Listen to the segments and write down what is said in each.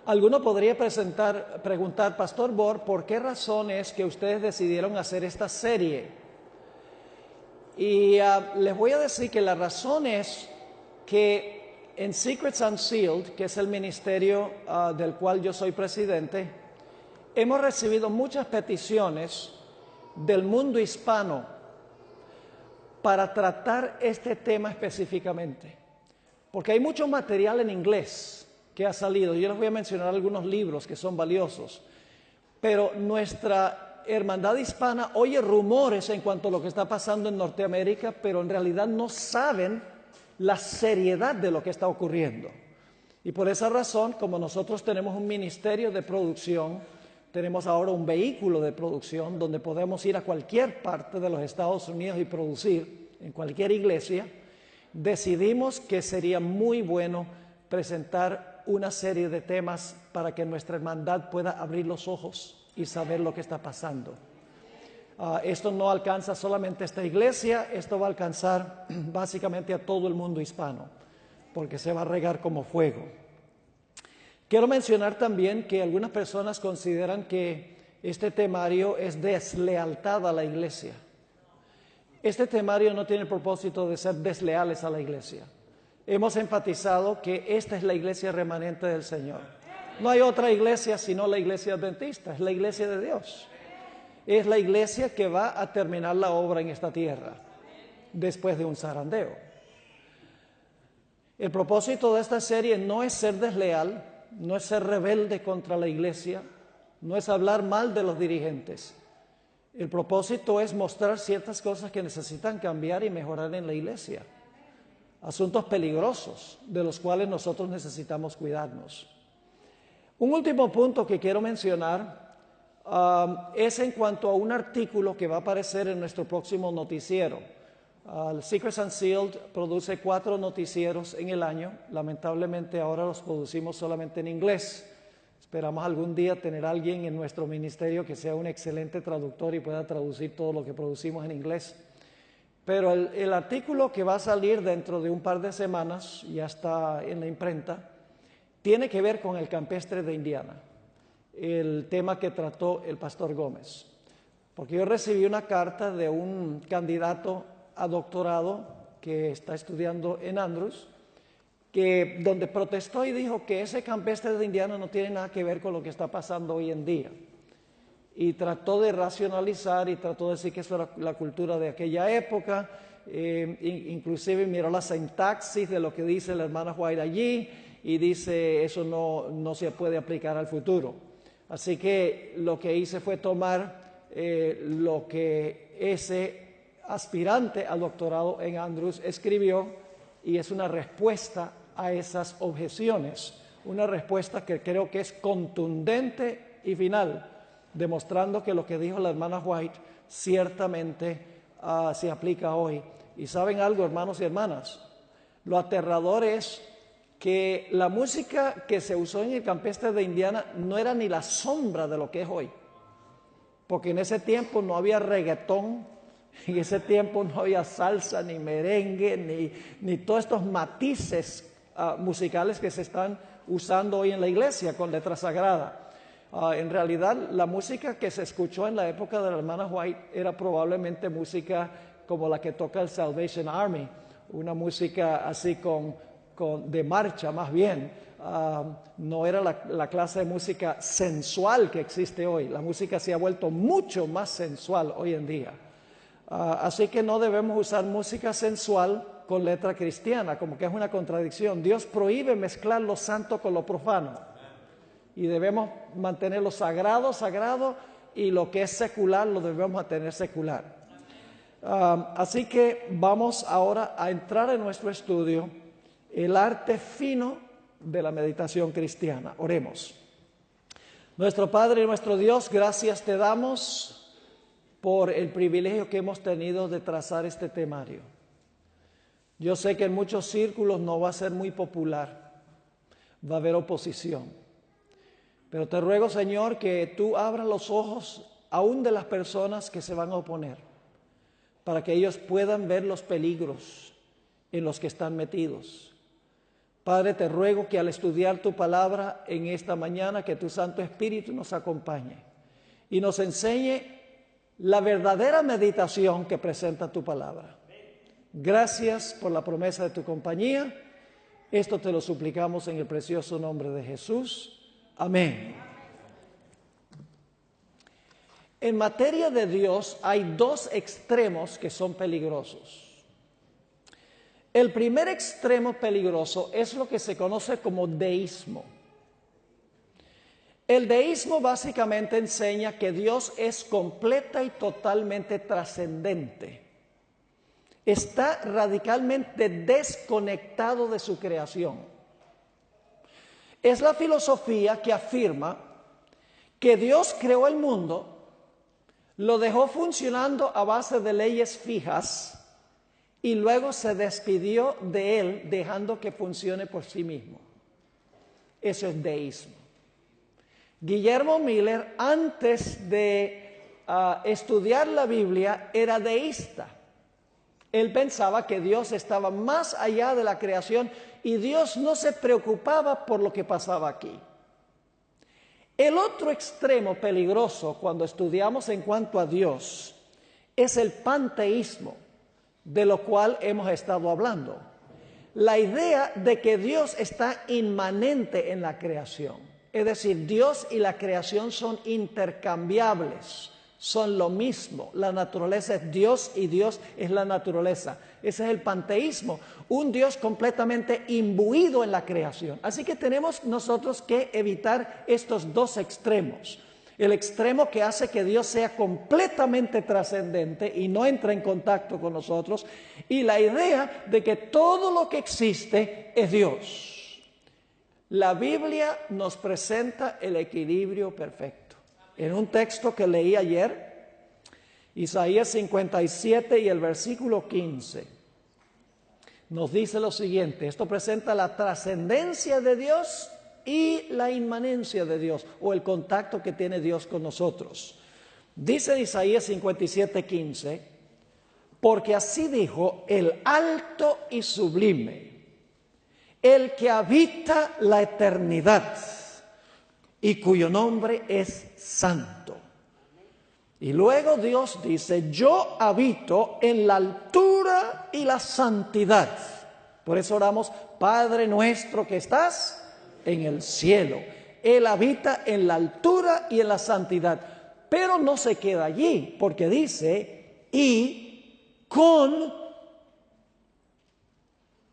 Alguno podría preguntar, Pastor Bor, ¿por qué razón es que ustedes decidieron hacer esta serie? Y les voy a decir que la razón es que en Secrets Unsealed, que es el ministerio del cual yo soy presidente, hemos recibido muchas peticiones del mundo hispano para tratar este tema específicamente, porque hay mucho material en inglés que ha salido. Yo les voy a mencionar algunos libros que son valiosos, pero nuestra hermandad hispana oye rumores en cuanto a lo que está pasando en Norteamérica, pero en realidad no saben la seriedad de lo que está ocurriendo. Y por esa razón, como nosotros tenemos un ministerio de producción, tenemos ahora un vehículo de producción donde podemos ir a cualquier parte de los Estados Unidos y producir en cualquier iglesia, decidimos que sería muy bueno presentar una serie de temas para que nuestra hermandad pueda abrir los ojos y saber lo que está pasando. Esto no alcanza solamente a esta iglesia, esto va a alcanzar básicamente a todo el mundo hispano, porque se va a regar como fuego. Quiero mencionar también que algunas personas consideran que este temario es deslealtad a la iglesia. Este temario no tiene el propósito de ser desleales a la iglesia. Hemos enfatizado que esta es la iglesia remanente del Señor. No hay otra iglesia sino la iglesia adventista, es la iglesia de Dios. Es la iglesia que va a terminar la obra en esta tierra después de un zarandeo. El propósito de esta serie no es ser desleal, no es ser rebelde contra la iglesia, no es hablar mal de los dirigentes. El propósito es mostrar ciertas cosas que necesitan cambiar y mejorar en la iglesia. Asuntos peligrosos de los cuales nosotros necesitamos cuidarnos. Un último punto que quiero mencionar es en cuanto a un artículo que va a aparecer en nuestro próximo noticiero. Secrets Unsealed produce 4 noticieros en el año. Lamentablemente ahora los producimos solamente en inglés. Esperamos algún día tener a alguien en nuestro ministerio que sea un excelente traductor y pueda traducir todo lo que producimos en inglés. Pero el artículo que va a salir dentro de un par de semanas, ya está en la imprenta, tiene que ver con el campestre de Indiana, el tema que trató el pastor Gómez. Porque yo recibí una carta de un candidato a doctorado que está estudiando en Andrews, donde protestó y dijo que ese campestre de Indiana no tiene nada que ver con lo que está pasando hoy en día. Y trató de racionalizar y trató de decir que eso era la cultura de aquella época, inclusive miró la sintaxis de lo que dice la hermana White allí y dice eso no se puede aplicar al futuro. Así que lo que hice fue tomar lo que ese aspirante al doctorado en Andrews escribió y es una respuesta a esas objeciones, una respuesta que creo que es contundente y final, demostrando que lo que dijo la hermana White ciertamente se aplica hoy. Y ¿saben algo, hermanos y hermanas? Lo aterrador es que la música que se usó en el campestre de Indiana no era ni la sombra de lo que es hoy. Porque en ese tiempo no había reggaetón, en ese tiempo no había salsa, ni merengue, ni todos estos matices musicales que se están usando hoy en la iglesia con letra sagrada. En realidad, la música que se escuchó en la época de la hermana White era probablemente música como la que toca el Salvation Army, una música así de marcha más bien. No era la clase de música sensual que existe hoy. La música se ha vuelto mucho más sensual hoy en día. Así que no debemos usar música sensual con letra cristiana, como que es una contradicción. Dios prohíbe mezclar lo santo con lo profano. Y debemos mantener lo sagrado, sagrado, y lo que es secular lo debemos mantener secular. Así que vamos ahora a entrar en nuestro estudio, el arte fino de la meditación cristiana. Oremos. Nuestro Padre y nuestro Dios, gracias te damos por el privilegio que hemos tenido de trazar este temario. Yo sé que en muchos círculos no va a ser muy popular, va a haber oposición. Pero te ruego, Señor, que tú abras los ojos aún de las personas que se van a oponer, para que ellos puedan ver los peligros en los que están metidos, Padre, te ruego que al estudiar tu palabra en esta mañana, que tu Santo Espíritu nos acompañe y nos enseñe la verdadera meditación que presenta tu palabra. Gracias por la promesa de tu compañía. Esto te lo suplicamos en el precioso nombre de Jesús. Amén. En materia de Dios hay dos extremos que son peligrosos. El primer extremo peligroso es lo que se conoce como deísmo. El deísmo básicamente enseña que Dios es completa y totalmente trascendente. Está radicalmente desconectado de su creación. Es la filosofía que afirma que Dios creó el mundo, lo dejó funcionando a base de leyes fijas y luego se despidió de él dejando que funcione por sí mismo. Eso es deísmo. Guillermo Miller, antes de estudiar la Biblia, era deísta. Él pensaba que Dios estaba más allá de la creación y Dios no se preocupaba por lo que pasaba aquí. El otro extremo peligroso cuando estudiamos en cuanto a Dios es el panteísmo, de lo cual hemos estado hablando. La idea de que Dios está inmanente en la creación. Es decir, Dios y la creación son intercambiables, son lo mismo. La naturaleza es Dios y Dios es la naturaleza. Ese es el panteísmo, un Dios completamente imbuido en la creación. Así que tenemos nosotros que evitar estos dos extremos. El extremo que hace que Dios sea completamente trascendente y no entra en contacto con nosotros, y la idea de que todo lo que existe es Dios. La Biblia nos presenta el equilibrio perfecto. En un texto que leí ayer, Isaías 57 y el versículo 15, nos dice lo siguiente. Esto presenta la trascendencia de Dios y la inmanencia de Dios, o el contacto que tiene Dios con nosotros. Dice Isaías 57, 15, porque así dijo el alto y sublime, el que habita la eternidad y cuyo nombre es santo. Y luego Dios dice, yo habito en la altura y la santidad. Por eso oramos, Padre nuestro que estás en el cielo. Él habita en la altura y en la santidad. Pero no se queda allí, porque dice, y con,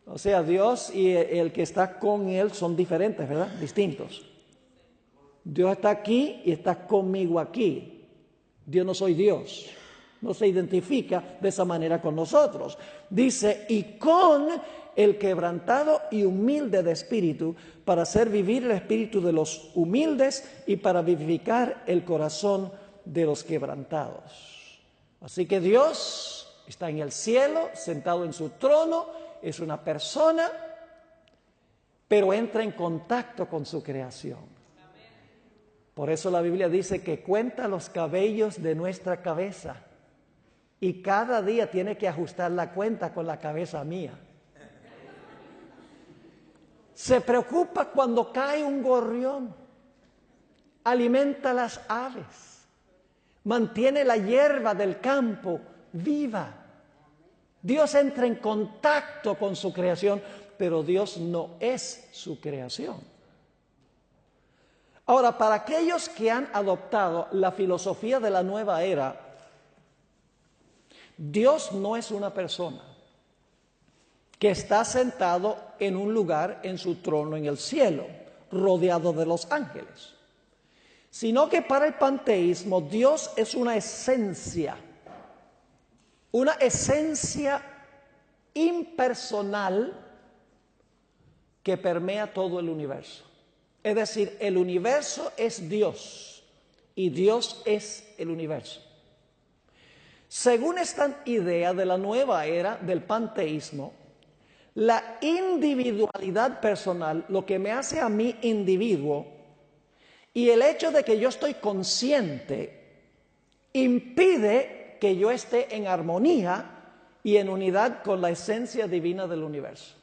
o sea, Dios y el que está con Él son diferentes, ¿verdad? Distintos. Dios está aquí y está conmigo aquí. Dios no soy Dios. No se identifica de esa manera con nosotros. Dice, y con el quebrantado y humilde de espíritu, para hacer vivir el espíritu de los humildes y para vivificar el corazón de los quebrantados. Así que Dios está en el cielo, sentado en su trono, es una persona, pero entra en contacto con su creación. Por eso la Biblia dice que cuenta los cabellos de nuestra cabeza y cada día tiene que ajustar la cuenta con la cabeza mía. Se preocupa cuando cae un gorrión, alimenta las aves, mantiene la hierba del campo viva. Dios entra en contacto con su creación, pero Dios no es su creación. Ahora, para aquellos que han adoptado la filosofía de la nueva era, Dios no es una persona que está sentado en un lugar en su trono en el cielo, rodeado de los ángeles, sino que para el panteísmo Dios es una esencia impersonal que permea todo el universo. Es decir, el universo es Dios y Dios es el universo. Según esta idea de la nueva era del panteísmo, la individualidad personal, lo que me hace a mí individuo, y el hecho de que yo estoy consciente, impide que yo esté en armonía y en unidad con la esencia divina del universo.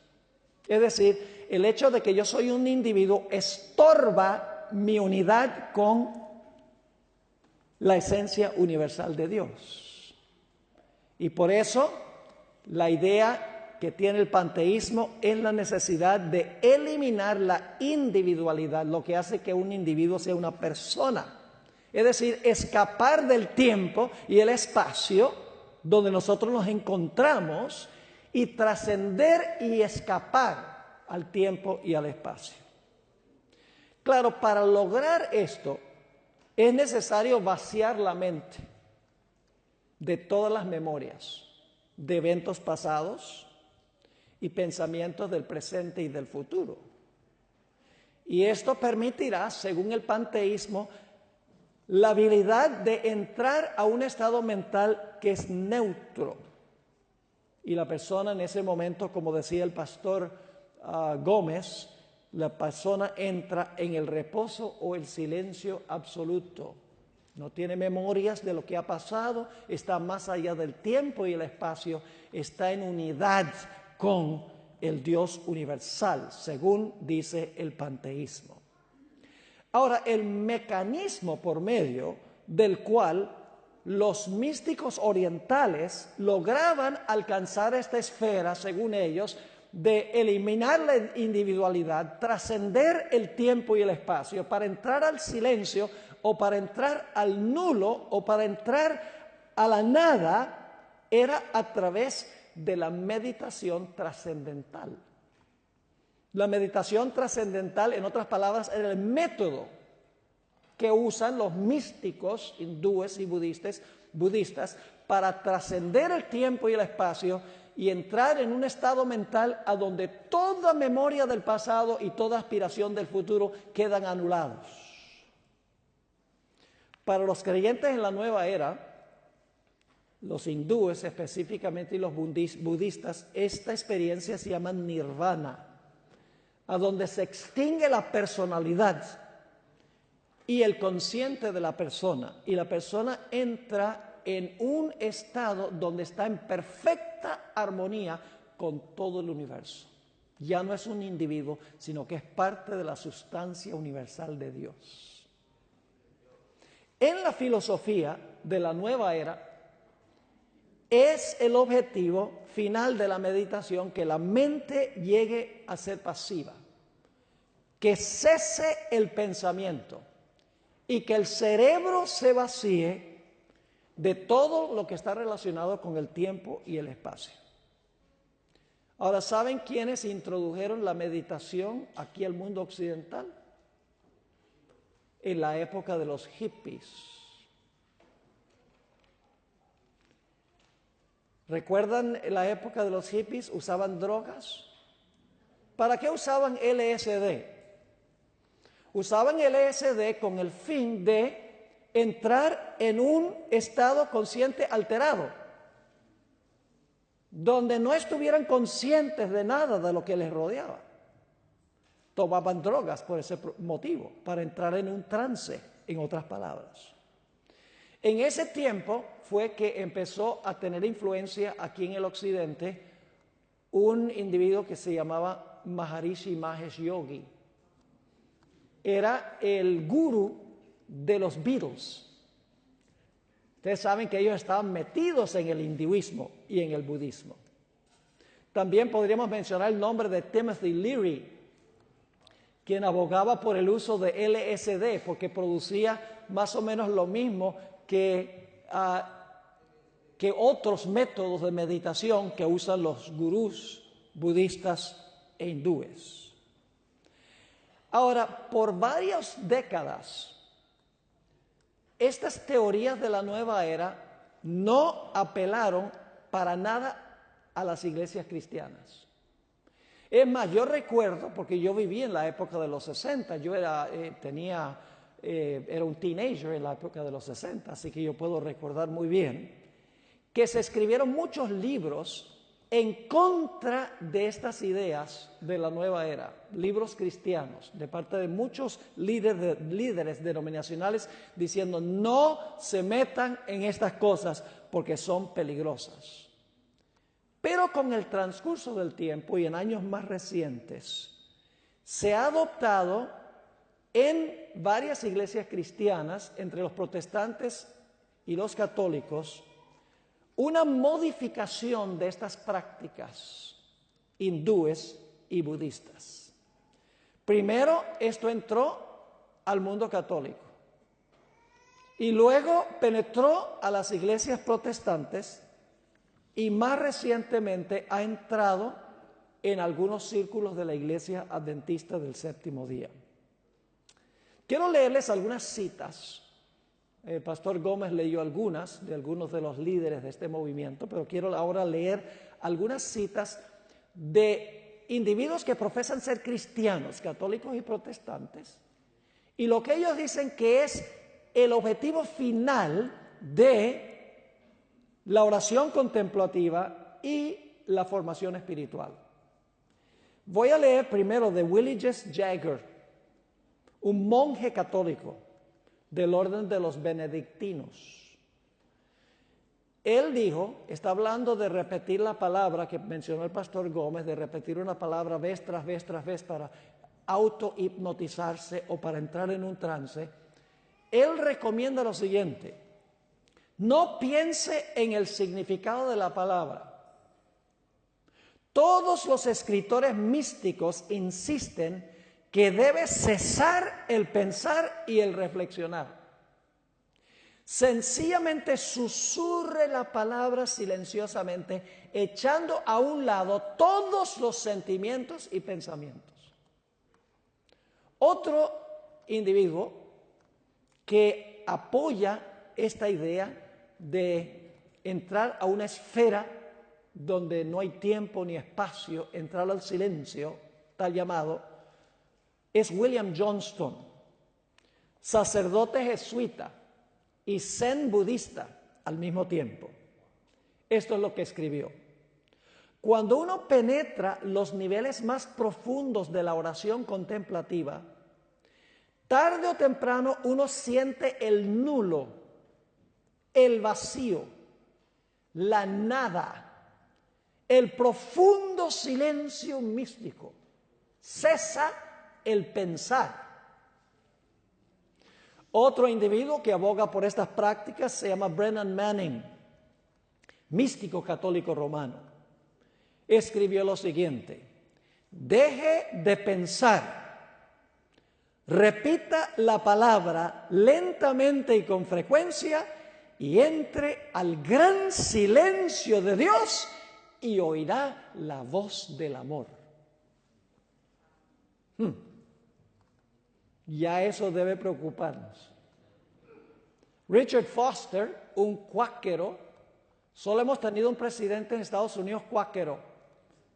Es decir, el hecho de que yo soy un individuo estorba mi unidad con la esencia universal de Dios. Y por eso la idea que tiene el panteísmo es la necesidad de eliminar la individualidad, lo que hace que un individuo sea una persona. Es decir, escapar del tiempo y el espacio donde nosotros nos encontramos y trascender y escapar al tiempo y al espacio. Claro, para lograr esto es necesario vaciar la mente de todas las memorias de eventos pasados y pensamientos del presente y del futuro. Y esto permitirá, según el panteísmo, la habilidad de entrar a un estado mental que es neutro. Y la persona en ese momento, como decía el pastor Gómez, la persona entra en el reposo o el silencio absoluto. No tiene memorias de lo que ha pasado, está más allá del tiempo y el espacio, está en unidad con el Dios universal, según dice el panteísmo. Ahora, el mecanismo por medio del cual los místicos orientales lograban alcanzar esta esfera, según ellos, de eliminar la individualidad, trascender el tiempo y el espacio para entrar al silencio o para entrar al nulo o para entrar a la nada, era a través de la meditación trascendental. La meditación trascendental, en otras palabras, era el método que usan los místicos hindúes y budistas para trascender el tiempo y el espacio y entrar en un estado mental a donde toda memoria del pasado y toda aspiración del futuro quedan anulados. Para los creyentes en la nueva era, los hindúes específicamente y los budistas, esta experiencia se llama nirvana, a donde se extingue la personalidad y el consciente de la persona, y la persona entra en un estado donde está en perfecta armonía con todo el universo. Ya no es un individuo, sino que es parte de la sustancia universal de Dios. En la filosofía de la nueva era, es el objetivo final de la meditación que la mente llegue a ser pasiva, que cese el pensamiento y que el cerebro se vacíe de todo lo que está relacionado con el tiempo y el espacio. Ahora, ¿saben quiénes introdujeron la meditación aquí al mundo occidental? En la época de los hippies. ¿Recuerdan la época de los hippies? ¿Usaban drogas? ¿Para qué usaban LSD? Usaban LSD con el fin de entrar en un estado consciente alterado, donde no estuvieran conscientes de nada de lo que les rodeaba. Tomaban drogas por ese motivo, para entrar en un trance, en otras palabras. En ese tiempo fue que empezó a tener influencia aquí en el occidente un individuo que se llamaba Maharishi Mahesh Yogi. Era el gurú de los Beatles. Ustedes saben que ellos estaban metidos en el hinduismo y en el budismo. También podríamos mencionar el nombre de Timothy Leary, quien abogaba por el uso de LSD porque producía más o menos lo mismo que otros métodos de meditación que usan los gurús budistas e hindúes. Ahora, por varias décadas, estas teorías de la nueva era no apelaron para nada a las iglesias cristianas. Es más, yo recuerdo, porque yo viví en la época de los 60, yo era un teenager en la época de los 60, así que yo puedo recordar muy bien, que se escribieron muchos libros en contra de estas ideas de la nueva era, libros cristianos, de parte de muchos líderes denominacionales, diciendo no se metan en estas cosas porque son peligrosas. Pero con el transcurso del tiempo y en años más recientes, se ha adoptado en varias iglesias cristianas, entre los protestantes y los católicos, una modificación de estas prácticas hindúes y budistas. Primero, esto entró al mundo católico y luego penetró a las iglesias protestantes y más recientemente ha entrado en algunos círculos de la Iglesia Adventista del Séptimo Día. Quiero leerles algunas citas. El pastor Gómez leyó algunas de algunos de los líderes de este movimiento, pero quiero ahora leer algunas citas de individuos que profesan ser cristianos, católicos y protestantes, y lo que ellos dicen que es el objetivo final de la oración contemplativa y la formación espiritual. Voy a leer primero de Willie J. Jagger, un monje católico del orden de los benedictinos. Él dijo, está hablando de repetir la palabra que mencionó el pastor Gómez, de repetir una palabra vez tras vez tras vez para auto-hipnotizarse o para entrar en un trance. Él recomienda lo siguiente: no piense en el significado de la palabra. Todos los escritores místicos insisten que debe cesar el pensar y el reflexionar. Sencillamente susurre la palabra silenciosamente, echando a un lado todos los sentimientos y pensamientos. Otro individuo que apoya esta idea de entrar a una esfera donde no hay tiempo ni espacio, entrar al silencio, tal llamado, es William Johnston, sacerdote jesuita y zen budista al mismo tiempo. Esto es lo que escribió. Cuando uno penetra los niveles más profundos de la oración contemplativa, tarde o temprano uno siente el nulo, el vacío, la nada, el profundo silencio místico. Cesa el pensar. Otro individuo que aboga por estas prácticas se llama Brennan Manning, místico católico romano. Escribió lo siguiente: deje de pensar, repita la palabra lentamente y con frecuencia y entre al gran silencio de Dios y oirá la voz del amor. Ya eso debe preocuparnos. Richard Foster, un cuáquero, solo hemos tenido un presidente en Estados Unidos cuáquero,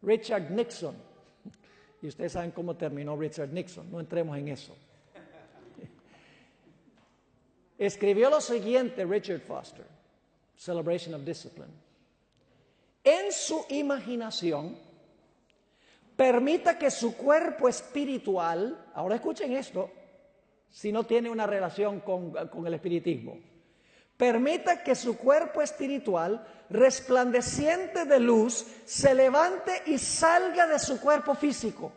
Richard Nixon. Y ustedes saben cómo terminó Richard Nixon, no entremos en eso. Escribió lo siguiente Richard Foster, Celebration of Discipline: en su imaginación, permita que su cuerpo espiritual, ahora escuchen esto, si no tiene una relación con el espiritismo, permita que su cuerpo espiritual, resplandeciente de luz, se levante y salga de su cuerpo físico.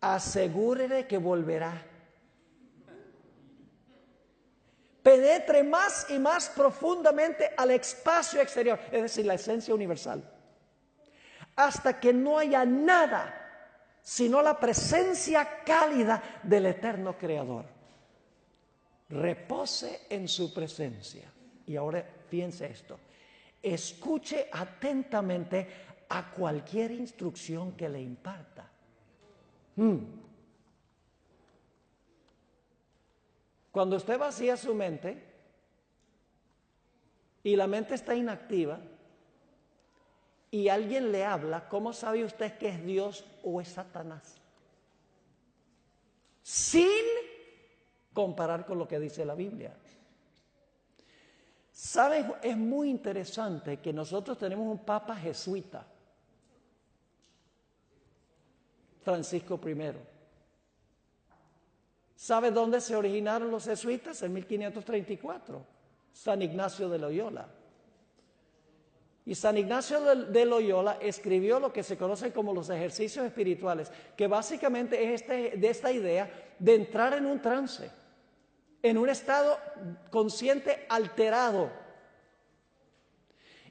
Asegúrele que volverá. Penetre más y más profundamente al espacio exterior, es decir, la esencia universal, hasta que no haya nada sino la presencia cálida del eterno Creador. Repose en su presencia. Y ahora piense esto: escuche atentamente a cualquier instrucción que le imparta. Cuando usted vacía su mente y la mente está inactiva y alguien le habla, ¿cómo sabe usted que es Dios o es Satanás? Sin comparar con lo que dice la Biblia. ¿Saben? Es muy interesante que nosotros tenemos un papa jesuita, Francisco I. ¿Sabe dónde se originaron los jesuitas? En 1534, San Ignacio de Loyola. Y San Ignacio de Loyola escribió lo que se conoce como los ejercicios espirituales, que básicamente es de esta idea de entrar en un trance, en un estado consciente alterado.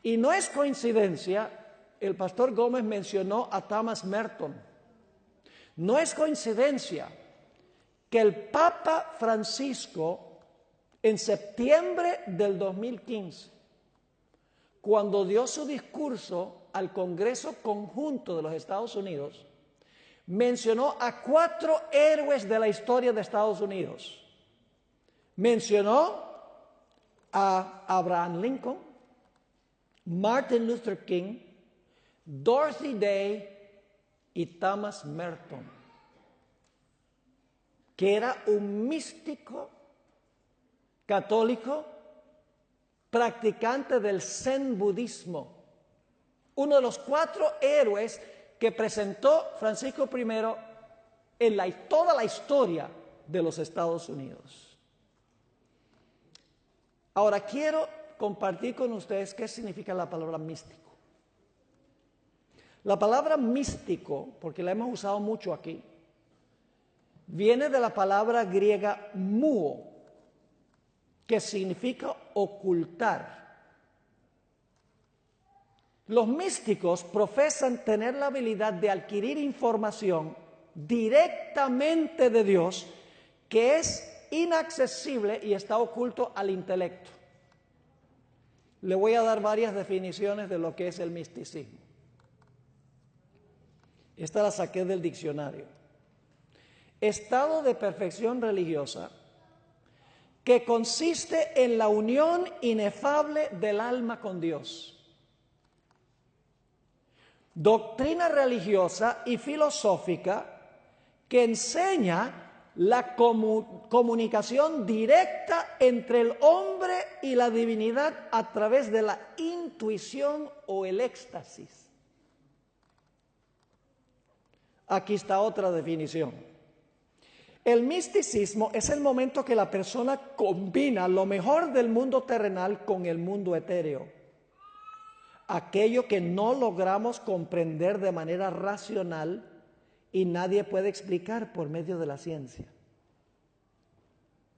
Y no es coincidencia, el pastor Gómez mencionó a Thomas Merton. No es coincidencia que el Papa Francisco, en septiembre del 2015, cuando dio su discurso al Congreso Conjunto de los Estados Unidos, mencionó a 4 héroes de la historia de Estados Unidos. Mencionó a Abraham Lincoln, Martin Luther King, Dorothy Day y Thomas Merton, que era un místico católico practicante del Zen budismo, uno de los 4 héroes que presentó Francisco I en toda la historia de los Estados Unidos. Ahora quiero compartir con ustedes qué significa la palabra místico. La palabra místico, porque la hemos usado mucho aquí, viene de la palabra griega muo, que significa ocultar. Los místicos profesan tener la habilidad de adquirir información directamente de Dios que es inaccesible y está oculto al intelecto. Le voy a dar varias definiciones de lo que es el misticismo. Esta la saqué del diccionario. Estado de perfección religiosa que consiste en la unión inefable del alma con Dios. Doctrina religiosa y filosófica que enseña la comunicación directa entre el hombre y la divinidad a través de la intuición o el éxtasis. Aquí está otra definición. El misticismo es el momento que la persona combina lo mejor del mundo terrenal con el mundo etéreo. Aquello que no logramos comprender de manera racional y nadie puede explicar por medio de la ciencia.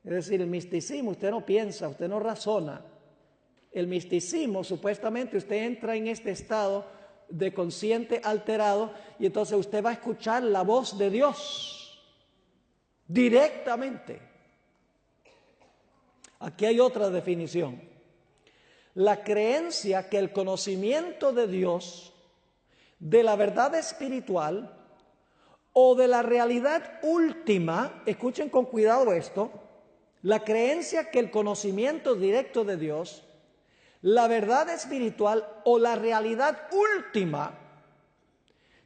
Es decir, el misticismo, usted no piensa, usted no razona. El misticismo, supuestamente, usted entra en este estado de consciente alterado y entonces usted va a escuchar la voz de Dios directamente. Aquí hay otra definición. La creencia que el conocimiento de Dios, de la verdad espiritual o de la realidad última, escuchen con cuidado esto, la creencia que el conocimiento directo de Dios, la verdad espiritual o la realidad última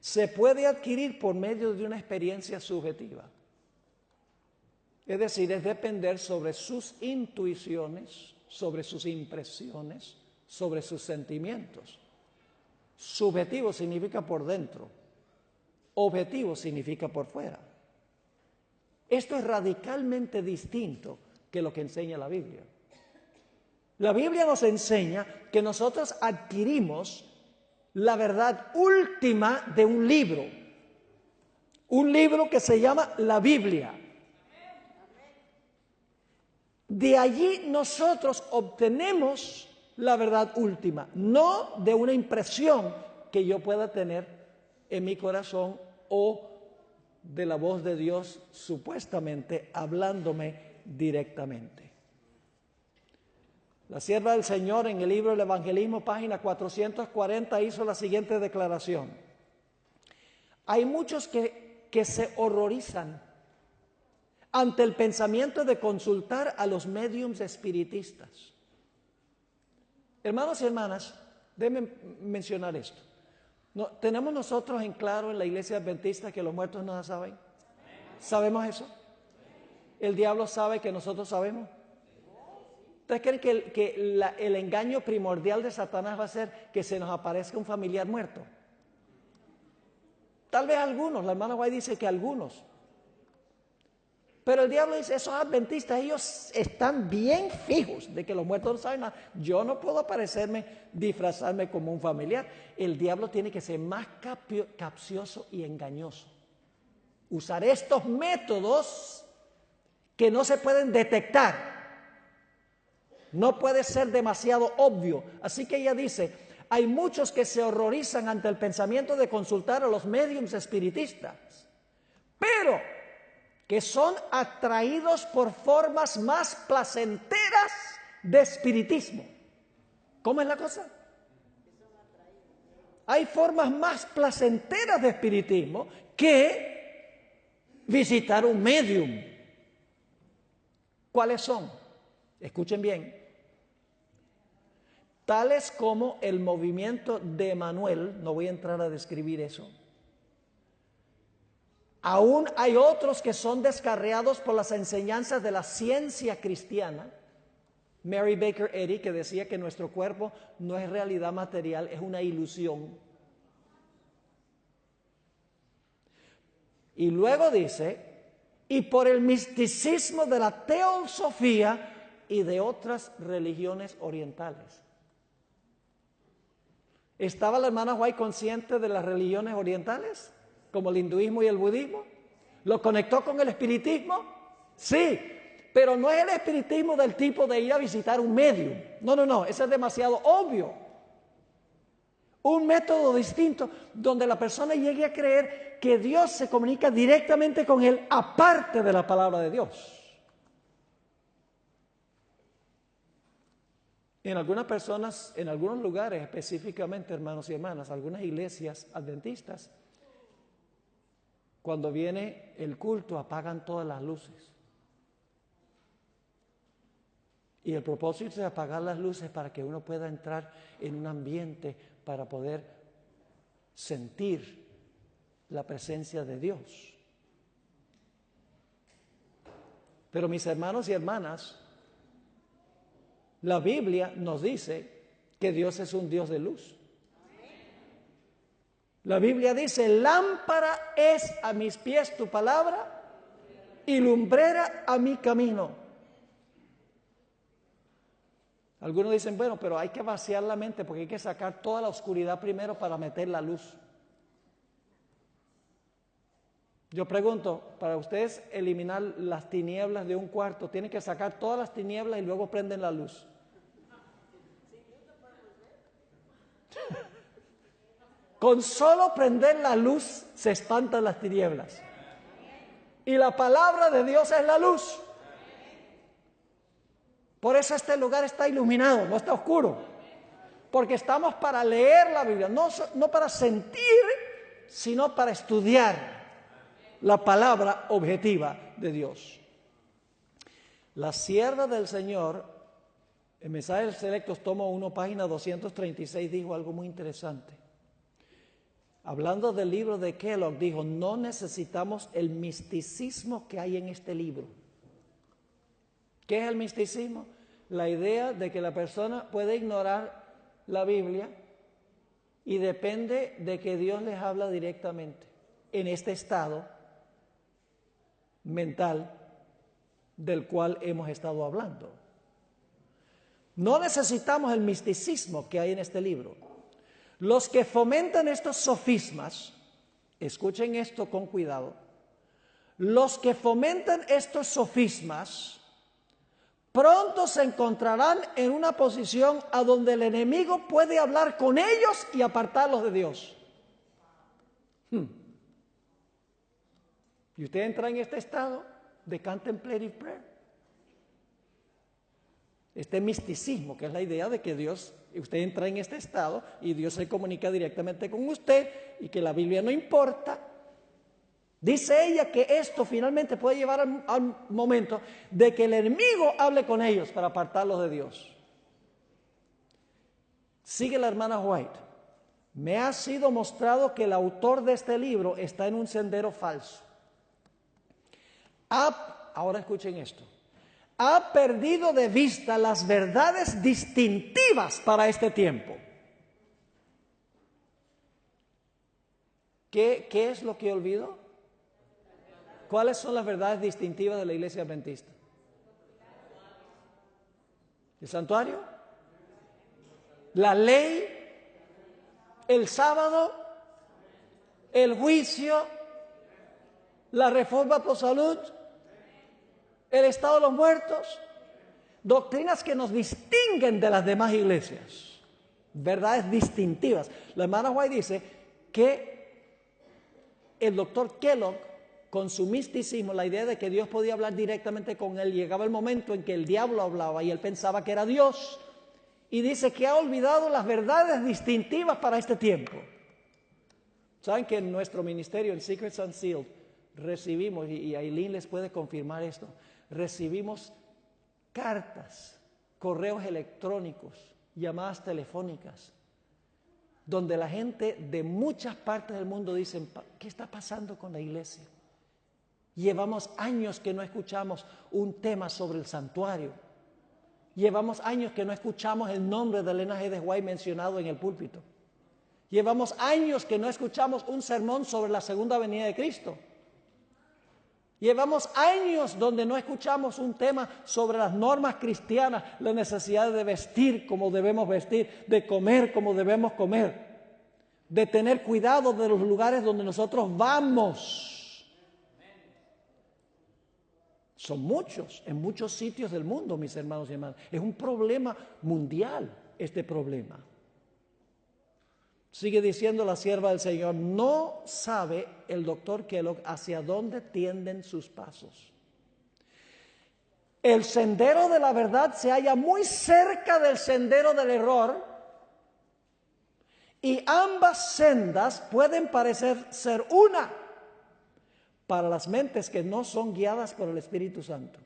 se puede adquirir por medio de una experiencia subjetiva. Es decir, es depender sobre sus intuiciones, sobre sus impresiones, sobre sus sentimientos. Subjetivo significa por dentro, objetivo significa por fuera. Esto es radicalmente distinto que lo que enseña la Biblia. La Biblia nos enseña que nosotros adquirimos la verdad última de un libro que se llama la Biblia. De allí nosotros obtenemos la verdad última, no de una impresión que yo pueda tener en mi corazón o de la voz de Dios supuestamente hablándome directamente. La sierva del Señor en el libro del Evangelismo, página 440, hizo la siguiente declaración. Hay muchos que se horrorizan ante el pensamiento de consultar a los médiums espiritistas. Hermanos y hermanas, déjenme mencionar esto. ¿Tenemos nosotros en claro en la iglesia adventista que los muertos no saben? ¿Sabemos eso? ¿El diablo sabe que nosotros sabemos? ¿Ustedes creen que el engaño primordial de Satanás va a ser que se nos aparezca un familiar muerto? Tal vez algunos, la hermana White dice que algunos. Pero el diablo dice, esos adventistas, ellos están bien fijos de que los muertos no saben nada. Yo no puedo disfrazarme como un familiar. El diablo tiene que ser más capcioso y engañoso. Usar estos métodos que no se pueden detectar. No puede ser demasiado obvio. Así que ella dice, hay muchos que se horrorizan ante el pensamiento de consultar a los médiums espiritistas, pero que son atraídos por formas más placenteras de espiritismo. ¿Cómo es la cosa? Hay formas más placenteras de espiritismo que visitar un medium. ¿Cuáles son? Escuchen bien. Tales como el movimiento de Emanuel, no voy a entrar a describir eso. Aún hay otros que son descarriados por las enseñanzas de la ciencia cristiana. Mary Baker Eddy, que decía que nuestro cuerpo no es realidad material, es una ilusión. Y luego dice, y por el misticismo de la teosofía y de otras religiones orientales. ¿Estaba la hermana White consciente de las religiones orientales, como el hinduismo y el budismo? ¿Lo conectó con el espiritismo? Sí, pero no es el espiritismo del tipo de ir a visitar un medium. No, eso es demasiado obvio. Un método distinto donde la persona llegue a creer que Dios se comunica directamente con él, aparte de la palabra de Dios. En algunas personas, en algunos lugares específicamente, hermanos y hermanas, algunas iglesias adventistas, cuando viene el culto apagan todas las luces. Y el propósito es apagar las luces para que uno pueda entrar en un ambiente para poder sentir la presencia de Dios. Pero mis hermanos y hermanas, la Biblia nos dice que Dios es un Dios de luz. La Biblia dice, lámpara es a mis pies tu palabra y lumbrera a mi camino. Algunos dicen, bueno, pero hay que vaciar la mente porque hay que sacar toda la oscuridad primero para meter la luz. Yo pregunto, para ustedes eliminar las tinieblas de un cuarto, tienen que sacar todas las tinieblas y luego prenden la luz. Con solo prender la luz se espantan las tinieblas. Y la palabra de Dios es la luz. Por eso este lugar está iluminado, no está oscuro. Porque estamos para leer la Biblia, no para sentir, sino para estudiar la palabra objetiva de Dios. La sierva del Señor, en Mensajes Selectos, tomo 1, página 236, dijo algo muy interesante. Hablando del libro de Kellogg, dijo, no necesitamos el misticismo que hay en este libro. ¿Qué es el misticismo? La idea de que la persona puede ignorar la Biblia y depende de que Dios les habla directamente en este estado mental del cual hemos estado hablando. No necesitamos el misticismo que hay en este libro. Los que fomentan estos sofismas, escuchen esto con cuidado, los que fomentan estos sofismas pronto se encontrarán en una posición a donde el enemigo puede hablar con ellos y apartarlos de Dios. Y usted entra en este estado de contemplative prayer. Este misticismo, que es la idea de que Dios, usted entra en este estado y Dios se comunica directamente con usted y que la Biblia no importa. Dice ella que esto finalmente puede llevar al momento de que el enemigo hable con ellos para apartarlos de Dios. Sigue la hermana White. Me ha sido mostrado que el autor de este libro está en un sendero falso. Ahora escuchen esto. Ha perdido de vista las verdades distintivas para este tiempo. ¿Qué es lo que olvidó? ¿Cuáles son las verdades distintivas de la iglesia adventista? ¿El santuario? ¿La ley? ¿El sábado? ¿El juicio? ¿La reforma por salud? ¿El estado de los muertos? Doctrinas que nos distinguen de las demás iglesias. Verdades distintivas. La hermana White dice que el doctor Kellogg, con su misticismo, la idea de que Dios podía hablar directamente con él, llegaba el momento en que el diablo hablaba y él pensaba que era Dios. Y dice que ha olvidado las verdades distintivas para este tiempo. ¿Saben que en nuestro ministerio, en Secrets Unsealed, recibimos, y Aileen les puede confirmar esto, recibimos cartas, correos electrónicos, llamadas telefónicas, donde la gente de muchas partes del mundo dicen, ¿qué está pasando con la iglesia? Llevamos años que no escuchamos un tema sobre el santuario. Llevamos años que no escuchamos el nombre de Elena G. de White mencionado en el púlpito. Llevamos años que no escuchamos un sermón sobre la segunda venida de Cristo. Llevamos años donde no escuchamos un tema sobre las normas cristianas, la necesidad de vestir como debemos vestir, de comer como debemos comer, de tener cuidado de los lugares donde nosotros vamos. Son muchos, en muchos sitios del mundo, mis hermanos y hermanas. Es un problema mundial, este problema. Sigue diciendo la sierva del Señor, no sabe el doctor Kellogg hacia dónde tienden sus pasos. El sendero de la verdad se halla muy cerca del sendero del error y ambas sendas pueden parecer ser una para las mentes que no son guiadas por el Espíritu Santo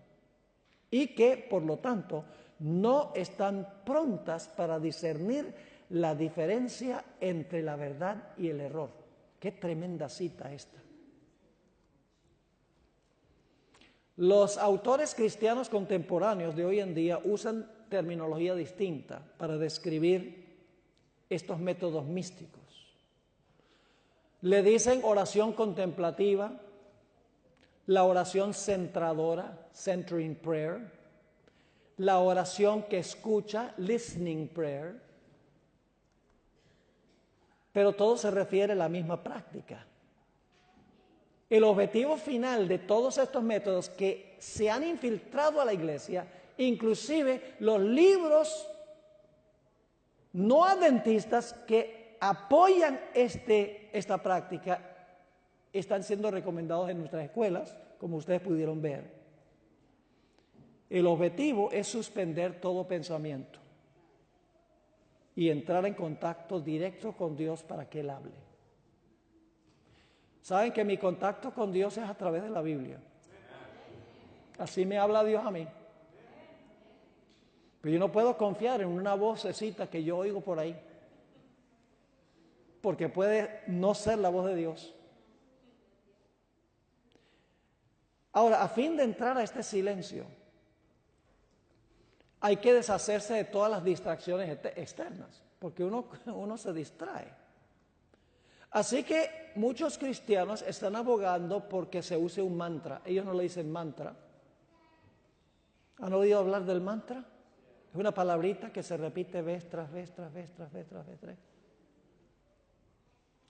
y que, por lo tanto, no están prontas para discernir la diferencia entre la verdad y el error. Qué tremenda cita esta. Los autores cristianos contemporáneos de hoy en día usan terminología distinta para describir estos métodos místicos. Le dicen oración contemplativa, la oración centradora, centering prayer, la oración que escucha, listening prayer, pero todo se refiere a la misma práctica. El objetivo final de todos estos métodos que se han infiltrado a la iglesia, inclusive los libros no adventistas que apoyan esta práctica, están siendo recomendados en nuestras escuelas, como ustedes pudieron ver. El objetivo es suspender todo pensamiento y entrar en contacto directo con Dios para que Él hable. Saben que mi contacto con Dios es a través de la Biblia. Así me habla Dios a mí. Pero yo no puedo confiar en una vocecita que yo oigo por ahí, porque puede no ser la voz de Dios. Ahora, a fin de entrar a este silencio, hay que deshacerse de todas las distracciones externas, porque uno se distrae. Así que muchos cristianos están abogando porque se use un mantra. Ellos no le dicen mantra. ¿Han oído hablar del mantra? Es una palabrita que se repite vez tras vez, tras vez, tras vez, tras vez, tras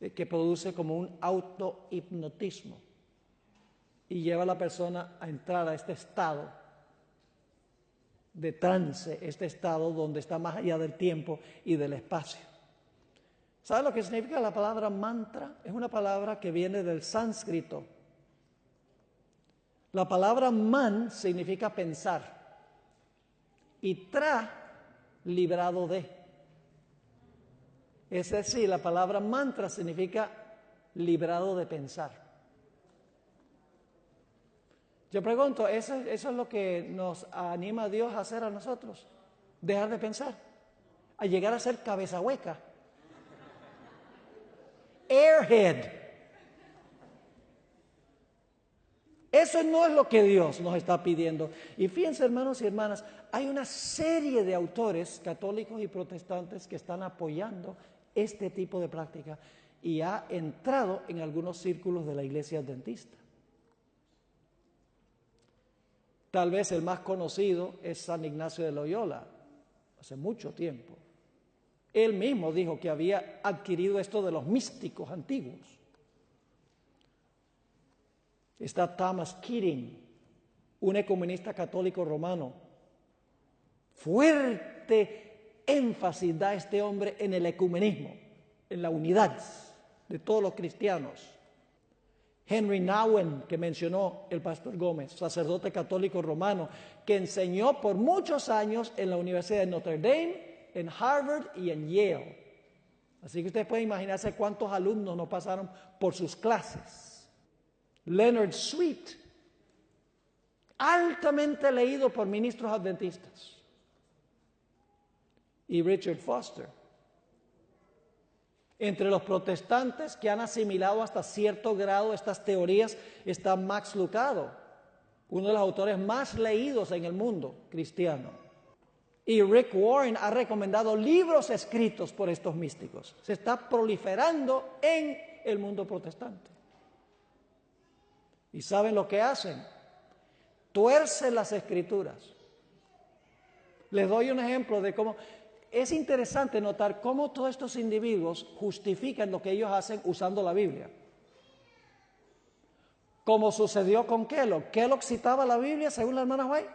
vez, que produce como un autohipnotismo y lleva a la persona a entrar a este estado de trance, este estado donde está más allá del tiempo y del espacio. ¿Sabe lo que significa la palabra mantra? Es una palabra que viene del sánscrito. La palabra man significa pensar y tra, librado de. Es decir, la palabra mantra significa librado de pensar. Yo pregunto, ¿eso es lo que nos anima a Dios a hacer a nosotros? Dejar de pensar, a llegar a ser cabeza hueca, airhead. Eso no es lo que Dios nos está pidiendo. Y fíjense, hermanos y hermanas, hay una serie de autores católicos y protestantes que están apoyando este tipo de práctica y ha entrado en algunos círculos de la iglesia adventista. Tal vez el más conocido es San Ignacio de Loyola, hace mucho tiempo. Él mismo dijo que había adquirido esto de los místicos antiguos. Está Thomas Keating, un ecumenista católico romano. Fuerte énfasis da este hombre en el ecumenismo, en la unidad de todos los cristianos. Henry Nouwen, que mencionó el pastor Gómez, sacerdote católico romano, que enseñó por muchos años en la Universidad de Notre Dame, en Harvard y en Yale. Así que ustedes pueden imaginarse cuántos alumnos no pasaron por sus clases. Leonard Sweet, altamente leído por ministros adventistas. Y Richard Foster. Entre los protestantes que han asimilado hasta cierto grado estas teorías está Max Lucado, uno de los autores más leídos en el mundo cristiano. Y Rick Warren ha recomendado libros escritos por estos místicos. Se está proliferando en el mundo protestante. ¿Y saben lo que hacen? Tuercen las escrituras. Les doy un ejemplo de cómo... Es interesante notar cómo todos estos individuos justifican lo que ellos hacen usando la Biblia. Como sucedió con Kellogg. Kellogg citaba la Biblia según la hermana White.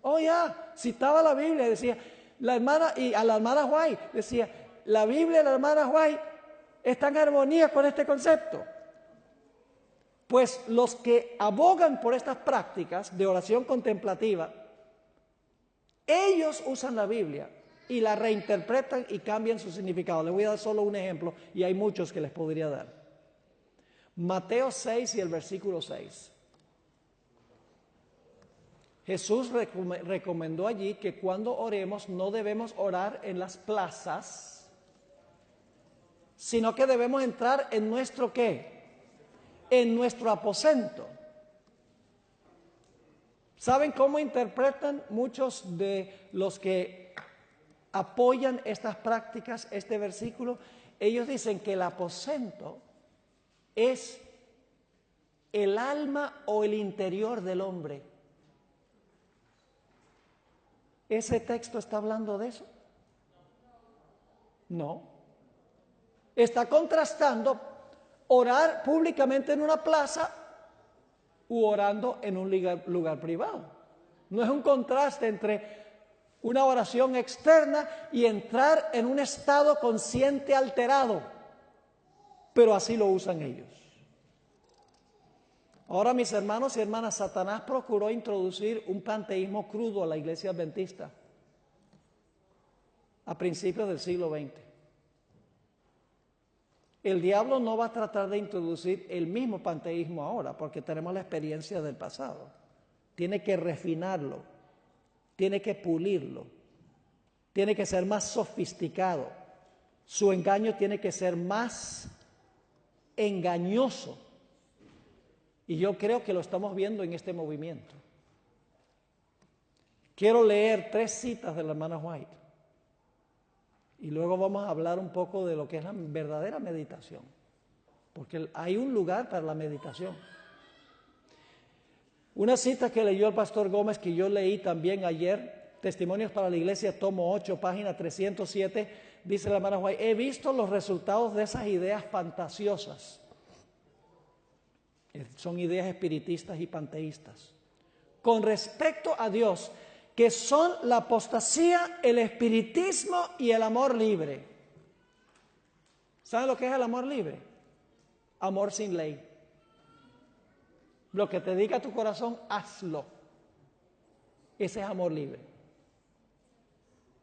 Oh, ya, citaba la Biblia, decía, la hermana, y a la hermana White decía, la Biblia y la hermana White están en armonía con este concepto. Pues los que abogan por estas prácticas de oración contemplativa, ellos usan la Biblia y la reinterpretan y cambian su significado. Les voy a dar solo un ejemplo y hay muchos que les podría dar. Mateo 6 y el versículo 6. Jesús recomendó allí que cuando oremos no debemos orar en las plazas, sino que debemos entrar en nuestro ¿qué? En nuestro aposento. ¿Saben cómo interpretan muchos de los que apoyan estas prácticas, este versículo? Ellos dicen que el aposento es el alma o el interior del hombre. ¿Ese texto está hablando de eso? No. Está contrastando orar públicamente en una plaza u orando en un lugar privado. No es un contraste entre una oración externa y entrar en un estado consciente alterado, pero así lo usan ellos. Ahora, mis hermanos y hermanas, Satanás procuró introducir un panteísmo crudo a la iglesia adventista a principios del siglo XX. El diablo no va a tratar de introducir el mismo panteísmo ahora, porque tenemos la experiencia del pasado. Tiene que refinarlo, tiene que pulirlo, tiene que ser más sofisticado. Su engaño tiene que ser más engañoso. Y yo creo que lo estamos viendo en este movimiento. Quiero leer 3 citas de la hermana White. Y luego vamos a hablar un poco de lo que es la verdadera meditación. Porque hay un lugar para la meditación. Una cita que leyó el pastor Gómez, que yo leí también ayer, Testimonios para la Iglesia, tomo 8, página 307, dice la hermana White, he visto los resultados de esas ideas fantasiosas. Son ideas espiritistas y panteístas. Con respecto a Dios, que son la apostasía, el espiritismo y el amor libre. ¿Saben lo que es el amor libre? Amor sin ley. Lo que te diga tu corazón, hazlo. Ese es amor libre.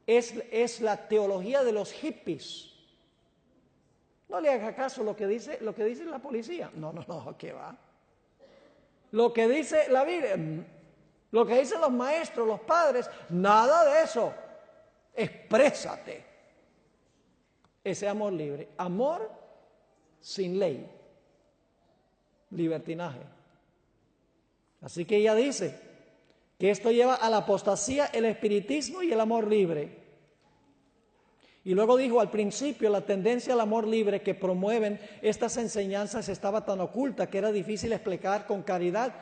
Es la teología de los hippies. No le haga caso lo que dice la policía. No, ¿qué va? Lo que dice la Biblia, lo que dicen los maestros, los padres, nada de eso. Exprésate. Ese amor libre. Amor sin ley. Libertinaje. Así que ella dice que esto lleva a la apostasía, el espiritismo y el amor libre. Y luego dijo, al principio la tendencia al amor libre que promueven estas enseñanzas estaba tan oculta que era difícil explicar con claridad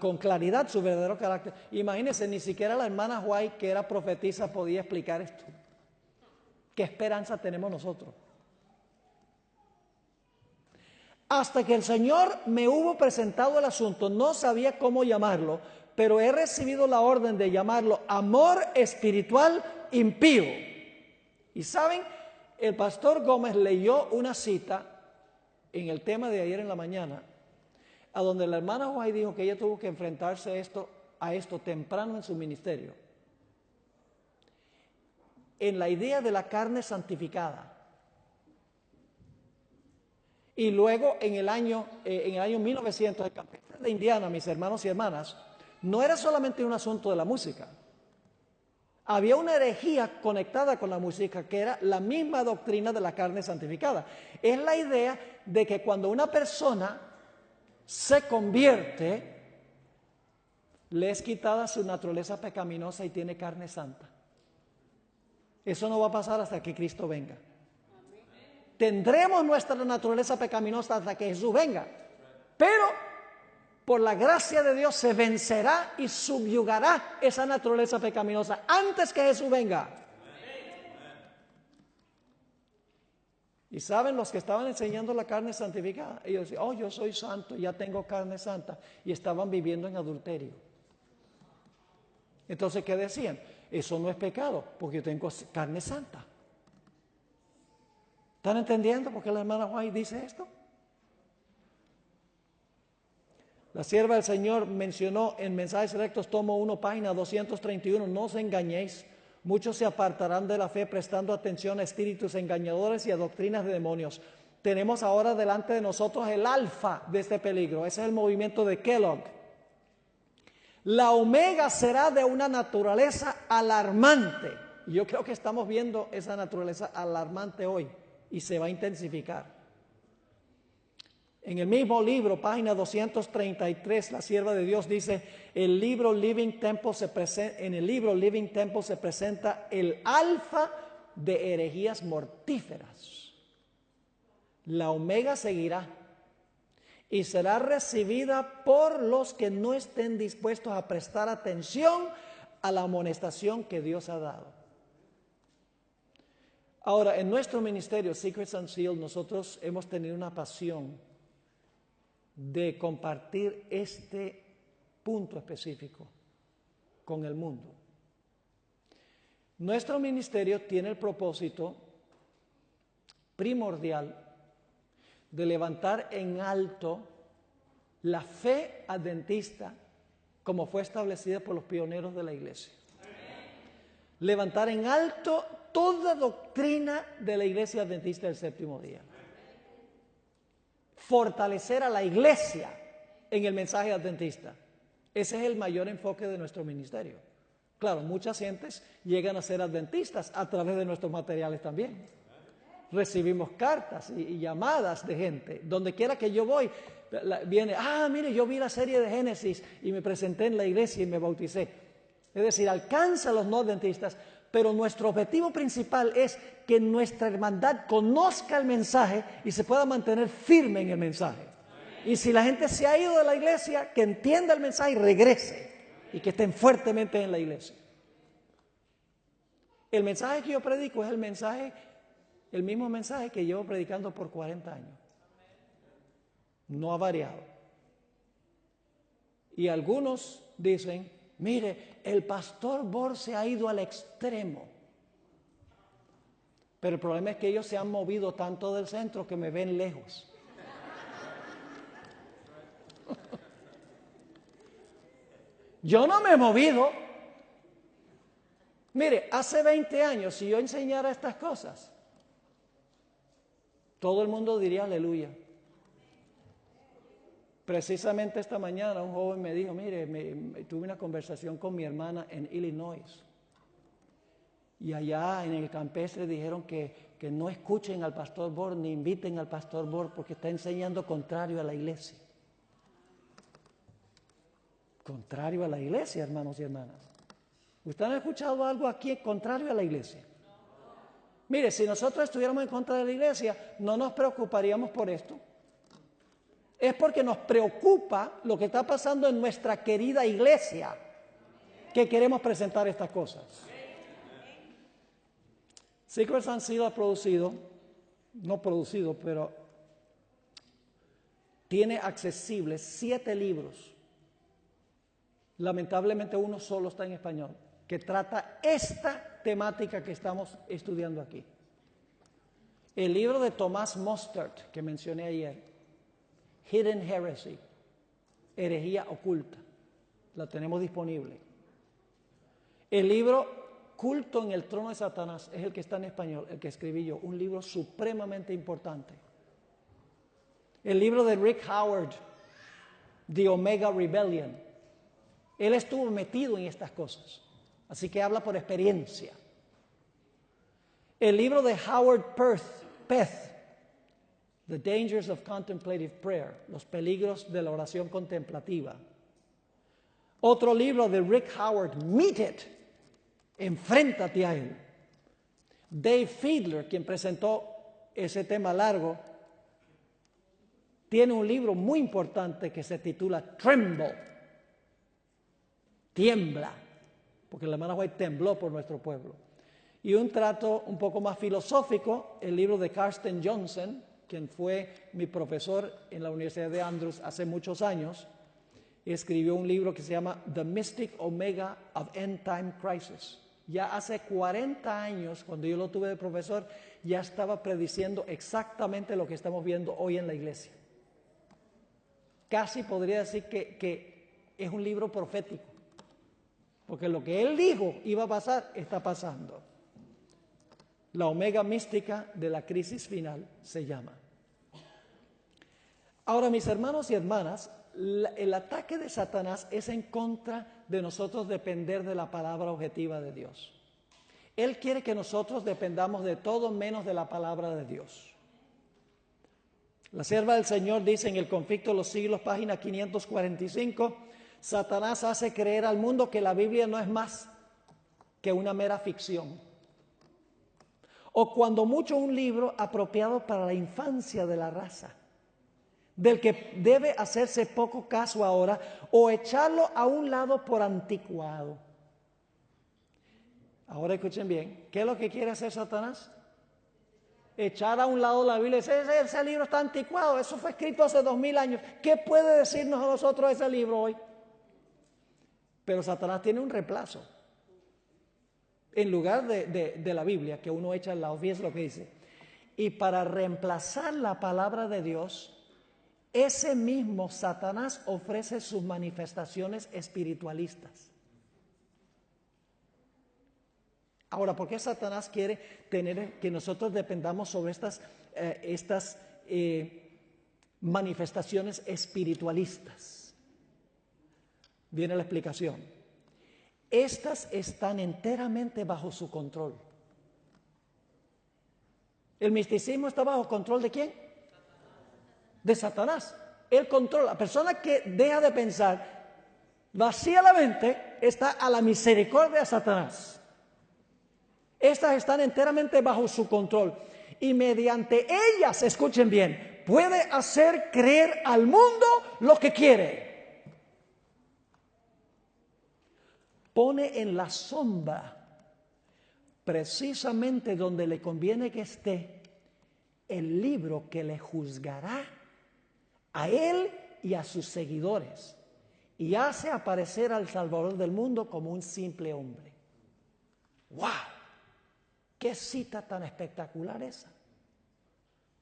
con claridad su verdadero carácter. Imagínense, ni siquiera la hermana White, que era profetisa, podía explicar esto. ¿Qué esperanza tenemos nosotros? Hasta que el Señor me hubo presentado el asunto, no sabía cómo llamarlo, pero he recibido la orden de llamarlo amor espiritual impío. Y saben, el pastor Gómez leyó una cita en el tema de ayer en la mañana, a donde la hermana White dijo que ella tuvo que enfrentarse a esto temprano en su ministerio, en la idea de la carne santificada. Y luego en el año 1900, el campestre de Indiana, mis hermanos y hermanas, no era solamente un asunto de la música. Había una herejía conectada con la música que era la misma doctrina de la carne santificada. Es la idea de que cuando una persona se convierte, le es quitada su naturaleza pecaminosa y tiene carne santa. Eso no va a pasar hasta que Cristo venga. Tendremos nuestra naturaleza pecaminosa hasta que Jesús venga, pero por la gracia de Dios se vencerá y subyugará esa naturaleza pecaminosa antes que Jesús venga. Y saben, los que estaban enseñando la carne santificada, ellos decían, oh, yo soy santo, ya tengo carne santa, y estaban viviendo en adulterio. Entonces, ¿qué decían? Eso no es pecado, porque yo tengo carne santa. ¿Están entendiendo por qué la hermana White dice esto? La sierva del Señor mencionó en Mensajes Selectos, tomo 1, página 231, no os engañéis, muchos se apartarán de la fe prestando atención a espíritus engañadores y a doctrinas de demonios. Tenemos ahora delante de nosotros el alfa de este peligro, ese es el movimiento de Kellogg. La omega será de una naturaleza alarmante. Yo creo que estamos viendo esa naturaleza alarmante hoy y se va a intensificar. En el mismo libro, página 233, la sierva de Dios dice, en el libro Living Temple se presenta el alfa de herejías mortíferas. La omega seguirá y será recibida por los que no estén dispuestos a prestar atención a la amonestación que Dios ha dado. Ahora, en nuestro ministerio, Secrets Unsealed, nosotros hemos tenido una pasión de compartir este punto específico con el mundo. Nuestro ministerio tiene el propósito primordial de levantar en alto la fe adventista como fue establecida por los pioneros de la iglesia. Levantar en alto toda doctrina de la iglesia adventista del séptimo día. Fortalecer a la iglesia en el mensaje adventista. Ese es el mayor enfoque de nuestro ministerio. Claro, muchas gentes llegan a ser adventistas a través de nuestros materiales también. Recibimos cartas y llamadas de gente. Donde quiera que yo voy, viene, mire, yo vi la serie de Génesis y me presenté en la iglesia y me bauticé. Es decir, alcanza a los no adventistas, pero nuestro objetivo principal es que nuestra hermandad conozca el mensaje y se pueda mantener firme en el mensaje. Y si la gente se ha ido de la iglesia, que entienda el mensaje y regrese y que estén fuertemente en la iglesia. El mensaje que yo predico es el mismo mensaje que llevo predicando por 40 años. No ha variado. Y algunos dicen, mire, el pastor Bor se ha ido al extremo. Pero el problema es que ellos se han movido tanto del centro que me ven lejos. Yo no me he movido. Mire, hace 20 años, si yo enseñara estas cosas, todo el mundo diría aleluya. Precisamente esta mañana un joven me dijo, mire, tuve una conversación con mi hermana en Illinois. Y allá en el campestre dijeron que no escuchen al pastor Bor ni inviten al pastor Bor porque está enseñando contrario a la iglesia. Contrario a la iglesia, hermanos y hermanas. ¿Ustedes han escuchado algo aquí contrario a la iglesia? Mire, si nosotros estuviéramos en contra de la iglesia, no nos preocuparíamos por esto. es porque nos preocupa lo que está pasando en nuestra querida iglesia, que queremos presentar estas cosas. Secrets and Seal ha producido, no producido, pero tiene accesibles 7 libros. Lamentablemente uno solo está en español, que trata esta temática que estamos estudiando aquí. El libro de Thomas Mostert, que mencioné ayer, Hidden Heresy, herejía oculta, la tenemos disponible. El libro Culto en el trono de Satanás es el que está en español, el que escribí yo, un libro supremamente importante. El libro de Rick Howard, The Omega Rebellion, él estuvo metido en estas cosas, así que habla por experiencia. El libro de Howard Peth, The Dangers of Contemplative Prayer, los peligros de la oración contemplativa. Otro libro de Rick Howard, Meet It, enfréntate a él. Dave Fiedler, quien presentó ese tema largo, tiene un libro muy importante que se titula Tremble, tiembla, porque la hermana White tembló por nuestro pueblo. Y un trato un poco más filosófico, el libro de Carsten Johnson, quien fue mi profesor en la Universidad de Andrews hace muchos años, escribió un libro que se llama The Mystic Omega of End Time Crisis. Ya hace 40 años, cuando yo lo tuve de profesor, ya estaba prediciendo exactamente lo que estamos viendo hoy en la iglesia. Casi podría decir que es un libro profético, porque lo que él dijo iba a pasar, está pasando. La omega mística de la crisis final se llama. Ahora, mis hermanos y hermanas, el ataque de Satanás es en contra de nosotros depender de la palabra objetiva de Dios. Él quiere que nosotros dependamos de todo menos de la palabra de Dios. La sierva del Señor dice en El Conflicto de los Siglos, página 545, Satanás hace creer al mundo que la Biblia no es más que una mera ficción, o cuando mucho un libro apropiado para la infancia de la raza, del que debe hacerse poco caso ahora o echarlo a un lado por anticuado. Ahora escuchen bien, ¿qué es lo que quiere hacer Satanás? Echar a un lado la Biblia y decir, ese libro está anticuado, eso fue escrito hace 2000 años. ¿Qué puede decirnos a nosotros ese libro hoy? Pero Satanás tiene un reemplazo. En lugar de la Biblia, que uno echa al lado, fíjense lo que dice. Y para reemplazar la palabra de Dios, ese mismo Satanás ofrece sus manifestaciones espiritualistas. Ahora, ¿por qué Satanás quiere tener que nosotros dependamos sobre estas manifestaciones espiritualistas? Viene la explicación. Estas están enteramente bajo su control. ¿El misticismo está bajo control de quién? De Satanás. Él controla. La persona que deja de pensar vacía la mente está a la misericordia de Satanás. Estas están enteramente bajo su control. Y mediante ellas, escuchen bien, puede hacer creer al mundo lo que quiere. Pone en la sombra, precisamente donde le conviene que esté, el libro que le juzgará a él y a sus seguidores, y hace aparecer al Salvador del mundo como un simple hombre. ¡Wow! ¡Qué cita tan espectacular esa!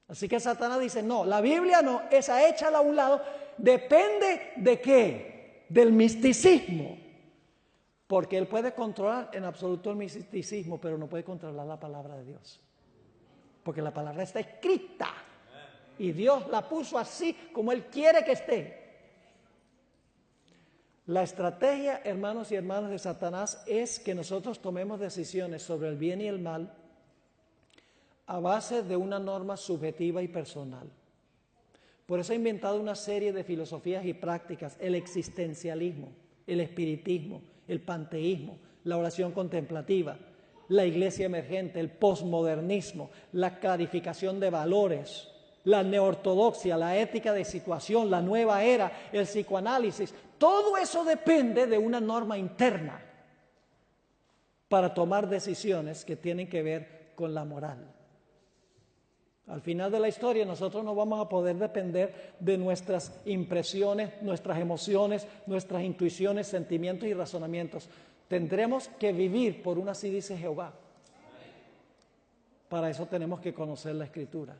Así que Satanás dice, no, la Biblia no, esa échala a un lado. ¿Depende de qué? Del misticismo. Porque él puede controlar en absoluto el misticismo, pero no puede controlar la palabra de Dios. Porque la palabra está escrita. Y Dios la puso así como Él quiere que esté. La estrategia, hermanos y hermanas, de Satanás es que nosotros tomemos decisiones sobre el bien y el mal a base de una norma subjetiva y personal. Por eso ha inventado una serie de filosofías y prácticas, el existencialismo, el espiritismo, el panteísmo, la oración contemplativa, la iglesia emergente, el posmodernismo, la clarificación de valores, la neortodoxia, la ética de situación, la nueva era, el psicoanálisis, todo eso depende de una norma interna para tomar decisiones que tienen que ver con la moral. Al final de la historia nosotros no vamos a poder depender de nuestras impresiones, nuestras emociones, nuestras intuiciones, sentimientos y razonamientos. Tendremos que vivir por una así dice Jehová. Para eso tenemos que conocer la Escritura.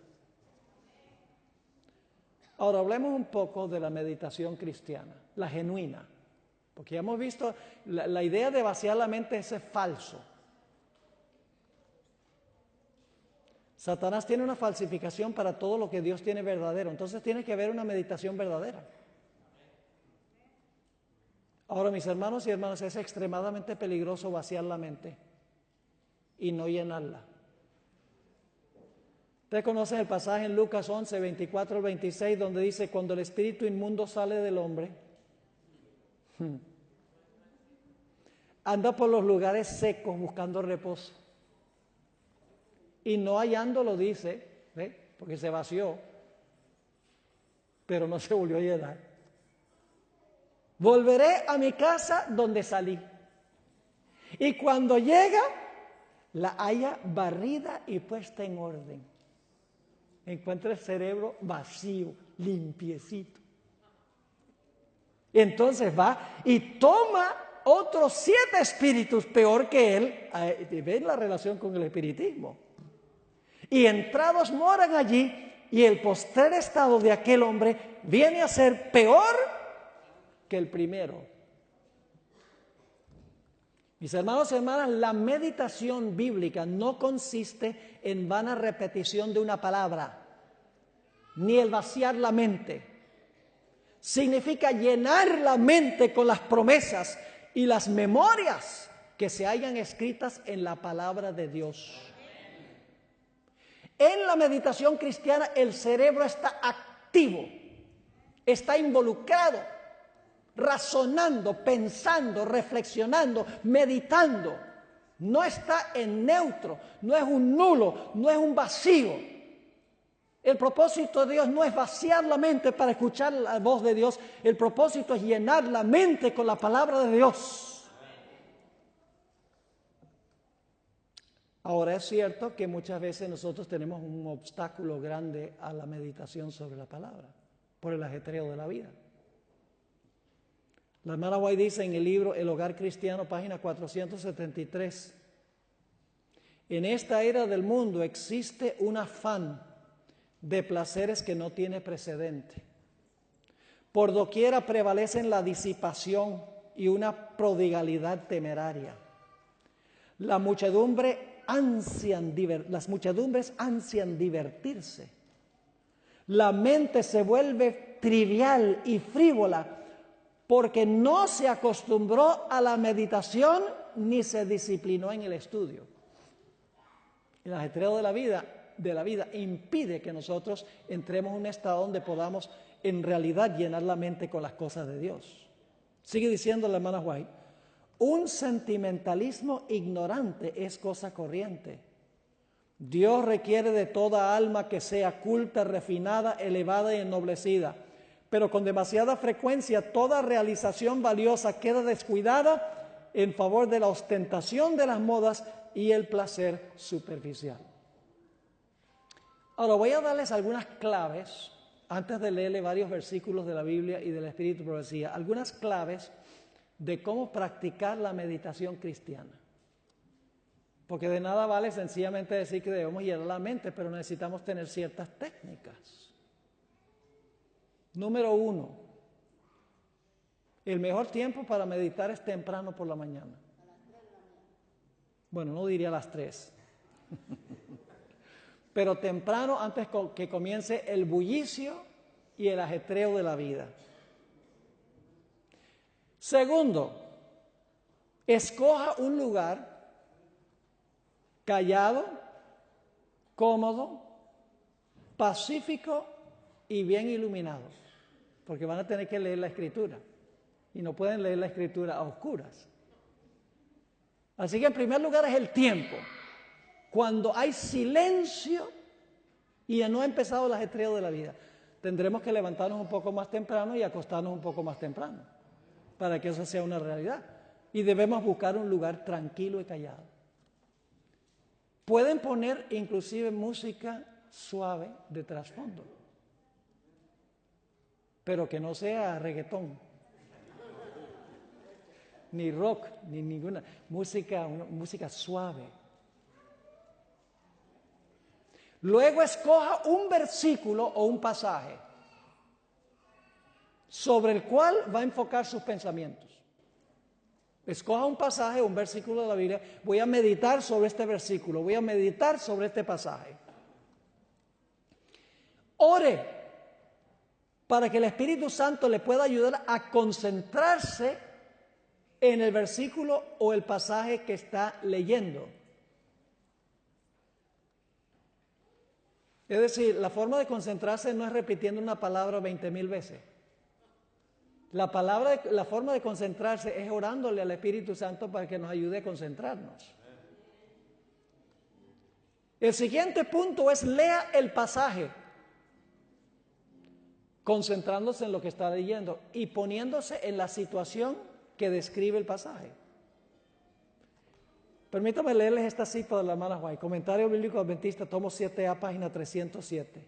Ahora hablemos un poco de la meditación cristiana, la genuina. Porque ya hemos visto, la idea de vaciar la mente es falso. Satanás tiene una falsificación para todo lo que Dios tiene verdadero. Entonces tiene que haber una meditación verdadera. Ahora, mis hermanos y hermanas, es extremadamente peligroso vaciar la mente y no llenarla. Ustedes conocen el pasaje en Lucas 11, 24 al 26, donde dice, cuando el espíritu inmundo sale del hombre, anda por los lugares secos buscando reposo. Y no hallándolo, dice, porque se vació, pero no se volvió a llenar. Volveré a mi casa donde salí. Y cuando llega, la haya barrida y puesta en orden. Encuentra el cerebro vacío, limpiecito. Y entonces va y toma otros 7 espíritus peor que él. ¿Ven la relación con el espiritismo? Y entrados moran allí, y el postrer estado de aquel hombre viene a ser peor que el primero. Mis hermanos y hermanas, la meditación bíblica no consiste en vana repetición de una palabra, ni el vaciar la mente. Significa llenar la mente con las promesas y las memorias que se hayan escritas en la palabra de Dios. En la meditación cristiana el cerebro está activo, está involucrado, razonando, pensando, reflexionando, meditando. No está en neutro, no es un nulo, no es un vacío. El propósito de Dios no es vaciar la mente para escuchar la voz de Dios, el propósito es llenar la mente con la palabra de Dios. Ahora es cierto que muchas veces nosotros tenemos un obstáculo grande a la meditación sobre la palabra, por el ajetreo de la vida. La hermana White dice en el libro El Hogar Cristiano, página 473, en esta era del mundo existe un afán de placeres que no tiene precedente. Por doquiera prevalecen la disipación y una prodigalidad temeraria. Las muchedumbres ansian divertirse. La mente se vuelve trivial y frívola porque no se acostumbró a la meditación ni se disciplinó en el estudio. El ajetreo de la vida impide que nosotros entremos en un estado donde podamos en realidad llenar la mente con las cosas de Dios. Sigue diciendo la hermana White, un sentimentalismo ignorante es cosa corriente. Dios requiere de toda alma que sea culta, refinada, elevada y ennoblecida, pero con demasiada frecuencia toda realización valiosa queda descuidada en favor de la ostentación de las modas y el placer superficial. Ahora voy a darles algunas claves, antes de leerle varios versículos de la Biblia y del Espíritu de Profecía, algunas claves de cómo practicar la meditación cristiana. Porque de nada vale sencillamente decir que debemos llenar la mente, pero necesitamos tener ciertas técnicas. Número 1, el mejor tiempo para meditar es temprano por la mañana. Bueno, no diría a las 3. Pero temprano antes que comience el bullicio y el ajetreo de la vida. Segundo, escoja un lugar callado, cómodo, pacífico y bien iluminado, porque van a tener que leer la Escritura y no pueden leer la Escritura a oscuras. Así que en primer lugar es el tiempo, cuando hay silencio Y no ha empezado el ajetreo de la vida. Tendremos que levantarnos un poco más temprano y acostarnos un poco más temprano para que eso sea una realidad. Y debemos buscar un lugar tranquilo y callado. Pueden poner inclusive música suave de trasfondo, pero que no sea reggaetón, ni rock, ni ninguna música suave. Luego escoja un versículo o un pasaje sobre el cual va a enfocar sus pensamientos. Escoja un pasaje, un versículo de la Biblia. Voy a meditar sobre este versículo, voy a meditar sobre este pasaje. Ore para que el Espíritu Santo le pueda ayudar a concentrarse en el versículo o el pasaje que está leyendo. Es decir, la forma de concentrarse no es repitiendo una palabra 20,000 veces. La forma de concentrarse es orándole al Espíritu Santo para que nos ayude a concentrarnos. El siguiente punto es lea el pasaje, concentrándose en lo que está leyendo y poniéndose en la situación que describe el pasaje. Permítame leerles esta cita de la hermana White, Comentario Bíblico Adventista, tomo 7A, página 307.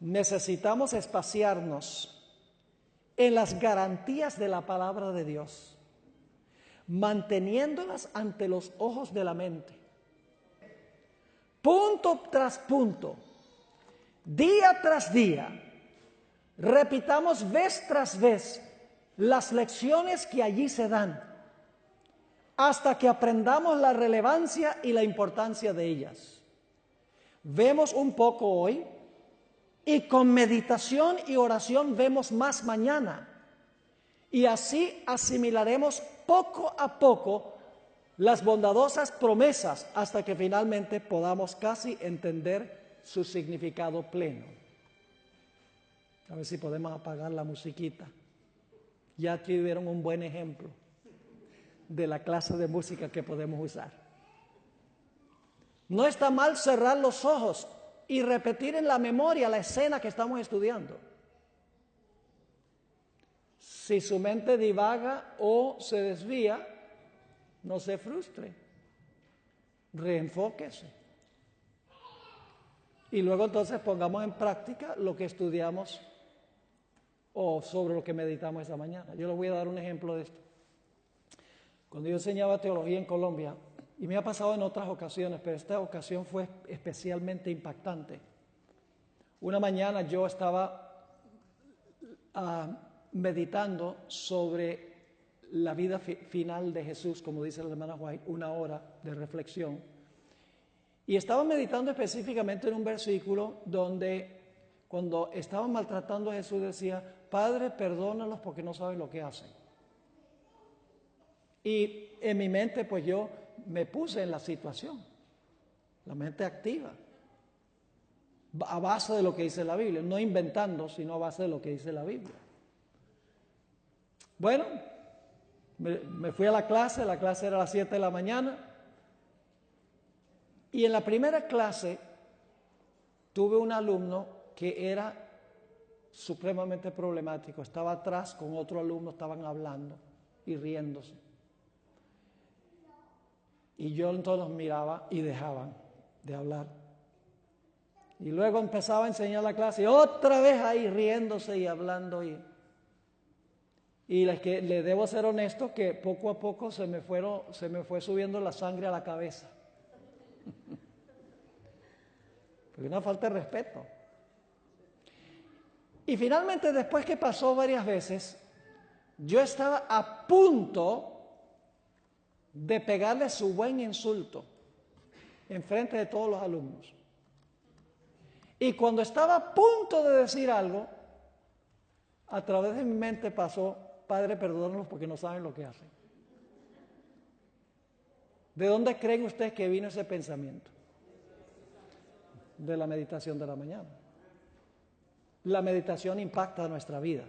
Necesitamos espaciarnos en las garantías de la palabra de Dios, manteniéndolas ante los ojos de la mente. Punto tras punto, día tras día, repitamos vez tras vez las lecciones que allí se dan, hasta que aprendamos la relevancia y la importancia de ellas. Vemos un poco hoy y con meditación y oración vemos más mañana. Y así asimilaremos poco a poco las bondadosas promesas hasta que finalmente podamos casi entender su significado pleno. A ver si podemos apagar la musiquita. Ya tuvieron un buen ejemplo de la clase de música que podemos usar. No está mal cerrar los ojos y repetir en la memoria la escena que estamos estudiando. Si su mente divaga o se desvía, no se frustre, reenfóquese. Y luego entonces pongamos en práctica lo que estudiamos o sobre lo que meditamos esta mañana. Yo les voy a dar un ejemplo de esto. Cuando yo enseñaba teología en Colombia, y me ha pasado en otras ocasiones, pero esta ocasión fue especialmente impactante. Una mañana yo estaba meditando sobre la vida final de Jesús, como dice la hermana White, 1 hora de reflexión. Y estaba meditando específicamente en un versículo donde cuando estaban maltratando a Jesús decía, Padre, perdónalos porque no saben lo que hacen. Y en mi mente pues yo me puse en la situación, la mente activa, a base de lo que dice la Biblia, no inventando, sino a base de lo que dice la Biblia. Bueno, me fui a la clase era a las 7 de la mañana, y en la primera clase tuve un alumno que era supremamente problemático, estaba atrás con otro alumno, estaban hablando y riéndose. Y yo entonces los miraba y dejaban de hablar. Y luego empezaba a enseñar la clase y otra vez ahí riéndose y hablando. Y le debo ser honesto que poco a poco se me fue subiendo la sangre a la cabeza. Porque una falta de respeto. Y finalmente, después que pasó varias veces, yo estaba a punto de pegarle su buen insulto en frente de todos los alumnos. Y cuando estaba a punto de decir algo, a través de mi mente pasó, Padre, perdónalos porque no saben lo que hacen. ¿De dónde creen ustedes que vino ese pensamiento? De la meditación de la mañana. La meditación impacta nuestra vida.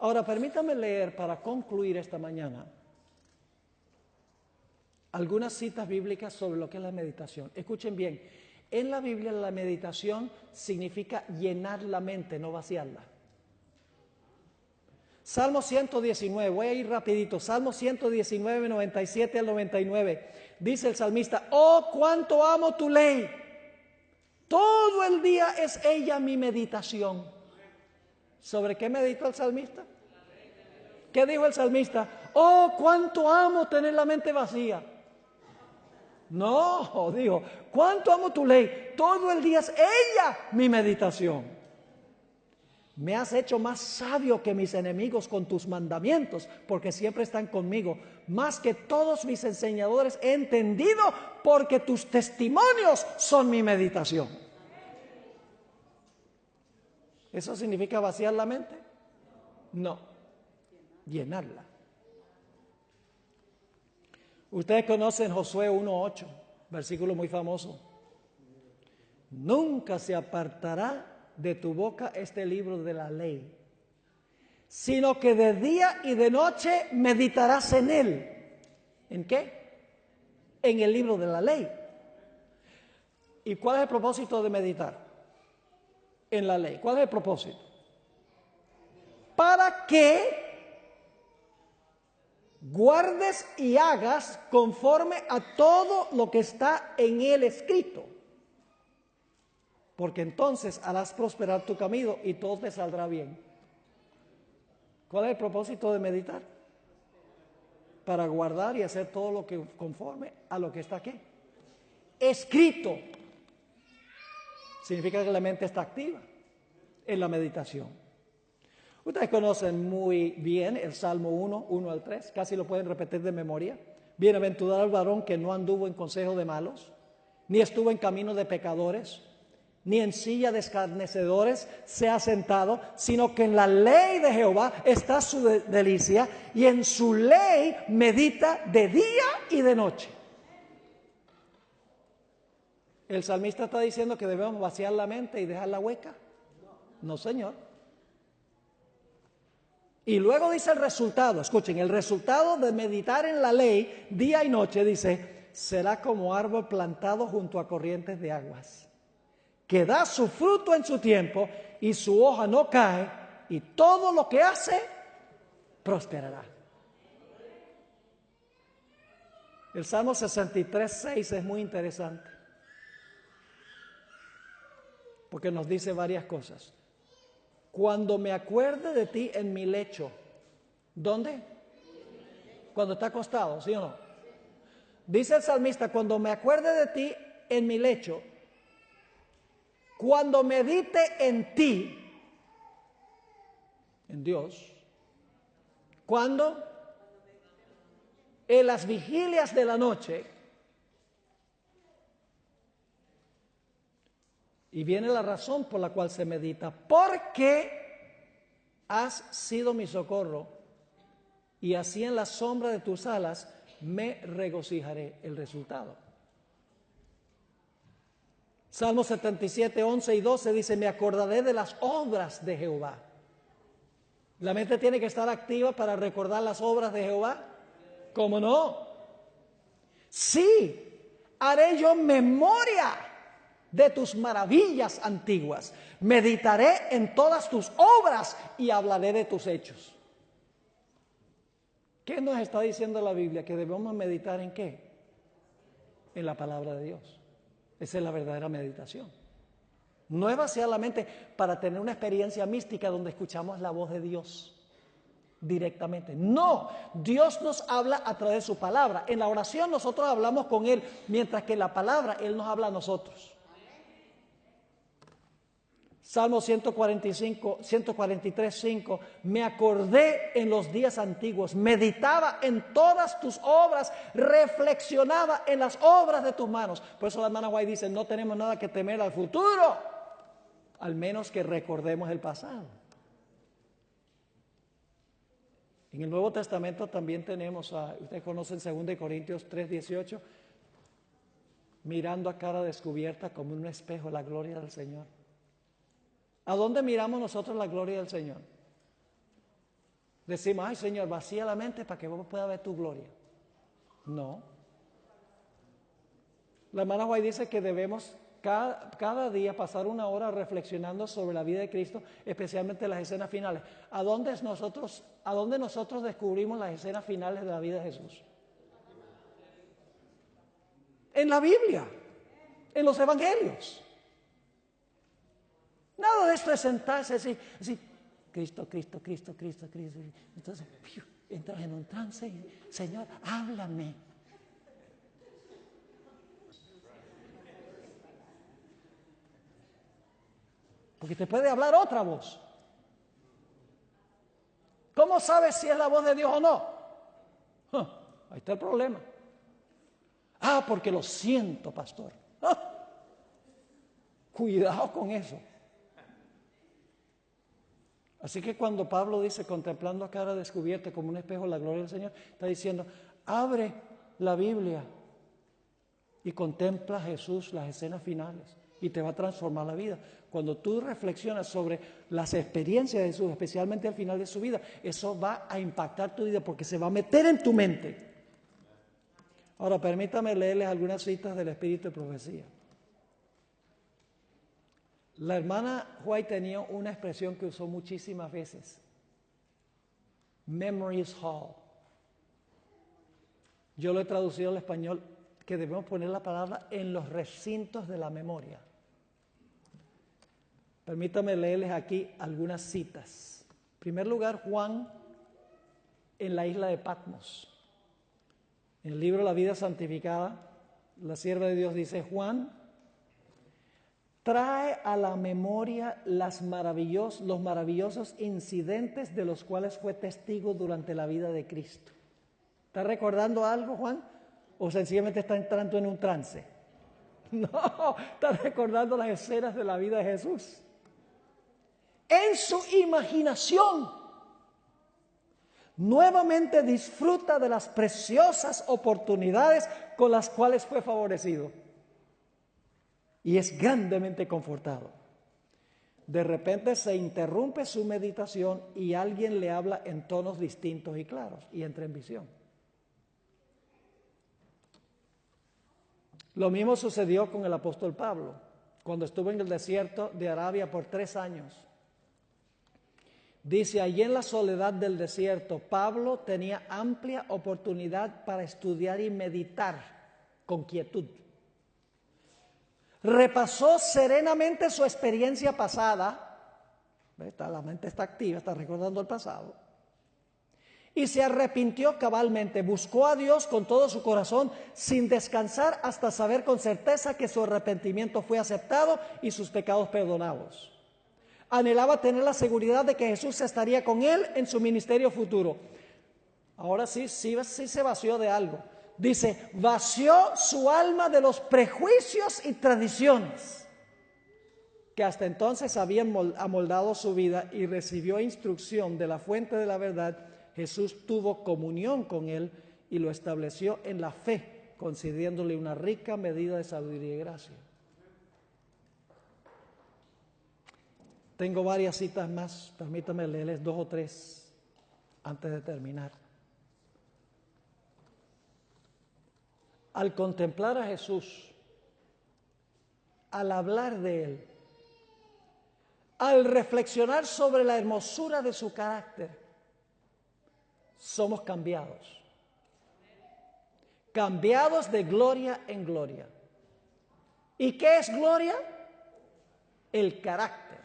Ahora, permítame leer para concluir esta mañana algunas citas bíblicas sobre lo que es la meditación. Escuchen bien, en la Biblia la meditación significa llenar la mente, no vaciarla. Salmo 119, voy a ir rapidito, Salmo 119, 97 al 99, dice el salmista, oh, cuánto amo tu ley, todo el día es ella mi meditación. ¿Sobre qué meditó el salmista? ¿Qué dijo el salmista? Oh, cuánto amo tener la mente vacía. No, dijo, cuánto amo tu ley, todo el día es ella mi meditación. Me has hecho más sabio que mis enemigos con tus mandamientos, porque siempre están conmigo. Más que todos mis enseñadores he entendido, porque tus testimonios son mi meditación. ¿Eso significa vaciar la mente? No, llenarla. Ustedes conocen Josué 1:8, versículo muy famoso. Nunca se apartará de tu boca este libro de la ley, sino que de día y de noche meditarás en él. ¿En qué? En el libro de la ley. ¿Y cuál es el propósito de meditar en la ley? ¿Cuál es el propósito? Para que guardes y hagas conforme a todo lo que está en él escrito. Porque entonces harás prosperar tu camino y todo te saldrá bien. ¿Cuál es el propósito de meditar? Para guardar y hacer todo lo que conforme a lo que está aquí escrito. Significa que la mente está activa en la meditación. Ustedes conocen muy bien el Salmo 1 al 3, casi lo pueden repetir de memoria. Bienaventurado el varón que no anduvo en consejo de malos, ni estuvo en camino de pecadores, ni en silla de escarnecedores se ha sentado, sino que en la ley de Jehová está su delicia, y en su ley medita de día y de noche. ¿El salmista está diciendo que debemos vaciar la mente y dejarla hueca? No, Señor. Y luego dice el resultado, escuchen, el resultado de meditar en la ley día y noche, dice, será como árbol plantado junto a corrientes de aguas, que da su fruto en su tiempo y su hoja no cae, y todo lo que hace prosperará. El Salmo 63:6 es muy interesante, porque nos dice varias cosas. Cuando me acuerde de ti en mi lecho, ¿dónde? Cuando está acostado, ¿sí o no? Dice el salmista, cuando me acuerde de ti en mi lecho, cuando medite en ti, en Dios, cuando en las vigilias de la noche, y viene la razón por la cual se medita, porque has sido mi socorro, y así en la sombra de tus alas me regocijaré. El resultado. Salmo 77, 11 y 12 dice, me acordaré de las obras de Jehová. La mente tiene que estar activa para recordar las obras de Jehová. ¿Cómo no? Sí, haré yo memoria de tus maravillas antiguas. Meditaré en todas tus obras y hablaré de tus hechos. ¿Qué nos está diciendo la Biblia? Que debemos meditar ¿en qué? En la palabra de Dios. Esa es la verdadera meditación. No es vaciar la mente para tener una experiencia mística donde escuchamos la voz de Dios directamente. No, Dios nos habla a través de su palabra. En la oración nosotros hablamos con Él, mientras que en la palabra Él nos habla a nosotros. Salmo 143:5, me acordé en los días antiguos, meditaba en todas tus obras, reflexionaba en las obras de tus manos. Por eso la hermana White dice, no tenemos nada que temer al futuro, al menos que recordemos el pasado. En el Nuevo Testamento también tenemos, ustedes conocen 2 Corintios 3:18, mirando a cara descubierta como un espejo la gloria del Señor. ¿A dónde miramos nosotros la gloria del Señor? Decimos, ay Señor, vacía la mente para que vos puedas ver tu gloria. No. La hermana White dice que debemos cada día pasar 1 hora reflexionando sobre la vida de Cristo, especialmente las escenas finales. ¿A dónde nosotros descubrimos las escenas finales de la vida de Jesús? En la Biblia, en los evangelios. Nada de esto es sentarse así, Cristo. Entonces, entras en un trance y, Señor, háblame. Porque te puede hablar otra voz. ¿Cómo sabes si es la voz de Dios o no? Ahí está el problema. Porque lo siento, pastor. Cuidado con eso. Así que cuando Pablo dice, contemplando a cara descubierta como un espejo la gloria del Señor, está diciendo, abre la Biblia y contempla a Jesús las escenas finales y te va a transformar la vida. Cuando tú reflexionas sobre las experiencias de Jesús, especialmente al final de su vida, eso va a impactar tu vida porque se va a meter en tu mente. Ahora, permítame leerles algunas citas del Espíritu de Profecía. La hermana White tenía una expresión que usó muchísimas veces. Memory's Hall. Yo lo he traducido al español, que debemos poner la palabra en los recintos de la memoria. Permítame leerles aquí algunas citas. En primer lugar, Juan en la isla de Patmos. En el libro La vida santificada, la sierva de Dios dice, Juan trae a la memoria los maravillosos incidentes de los cuales fue testigo durante la vida de Cristo. ¿Está recordando algo, Juan? ¿O sencillamente está entrando en un trance? No, está recordando las escenas de la vida de Jesús. En su imaginación, nuevamente disfruta de las preciosas oportunidades con las cuales fue favorecido. Y es grandemente confortado. De repente se interrumpe su meditación y alguien le habla en tonos distintos y claros y entra en visión. Lo mismo sucedió con el apóstol Pablo, cuando estuvo en el desierto de Arabia por 3 años. Dice, allí en la soledad del desierto, Pablo tenía amplia oportunidad para estudiar y meditar con quietud. Repasó serenamente su experiencia pasada, la mente está activa, está recordando el pasado, y se arrepintió cabalmente, buscó a Dios con todo su corazón, sin descansar hasta saber con certeza que su arrepentimiento fue aceptado y sus pecados perdonados. Anhelaba tener la seguridad de que Jesús estaría con él en su ministerio futuro. Ahora sí se vació de algo. Dice, vació su alma de los prejuicios y tradiciones que hasta entonces habían amoldado su vida y recibió instrucción de la fuente de la verdad. Jesús tuvo comunión con él y lo estableció en la fe, concediéndole una rica medida de sabiduría y gracia. Tengo varias citas más, permítame leerles 2 o 3 antes de terminar. Al contemplar a Jesús, al hablar de Él, al reflexionar sobre la hermosura de su carácter, somos cambiados. Cambiados de gloria en gloria. ¿Y qué es gloria? El carácter.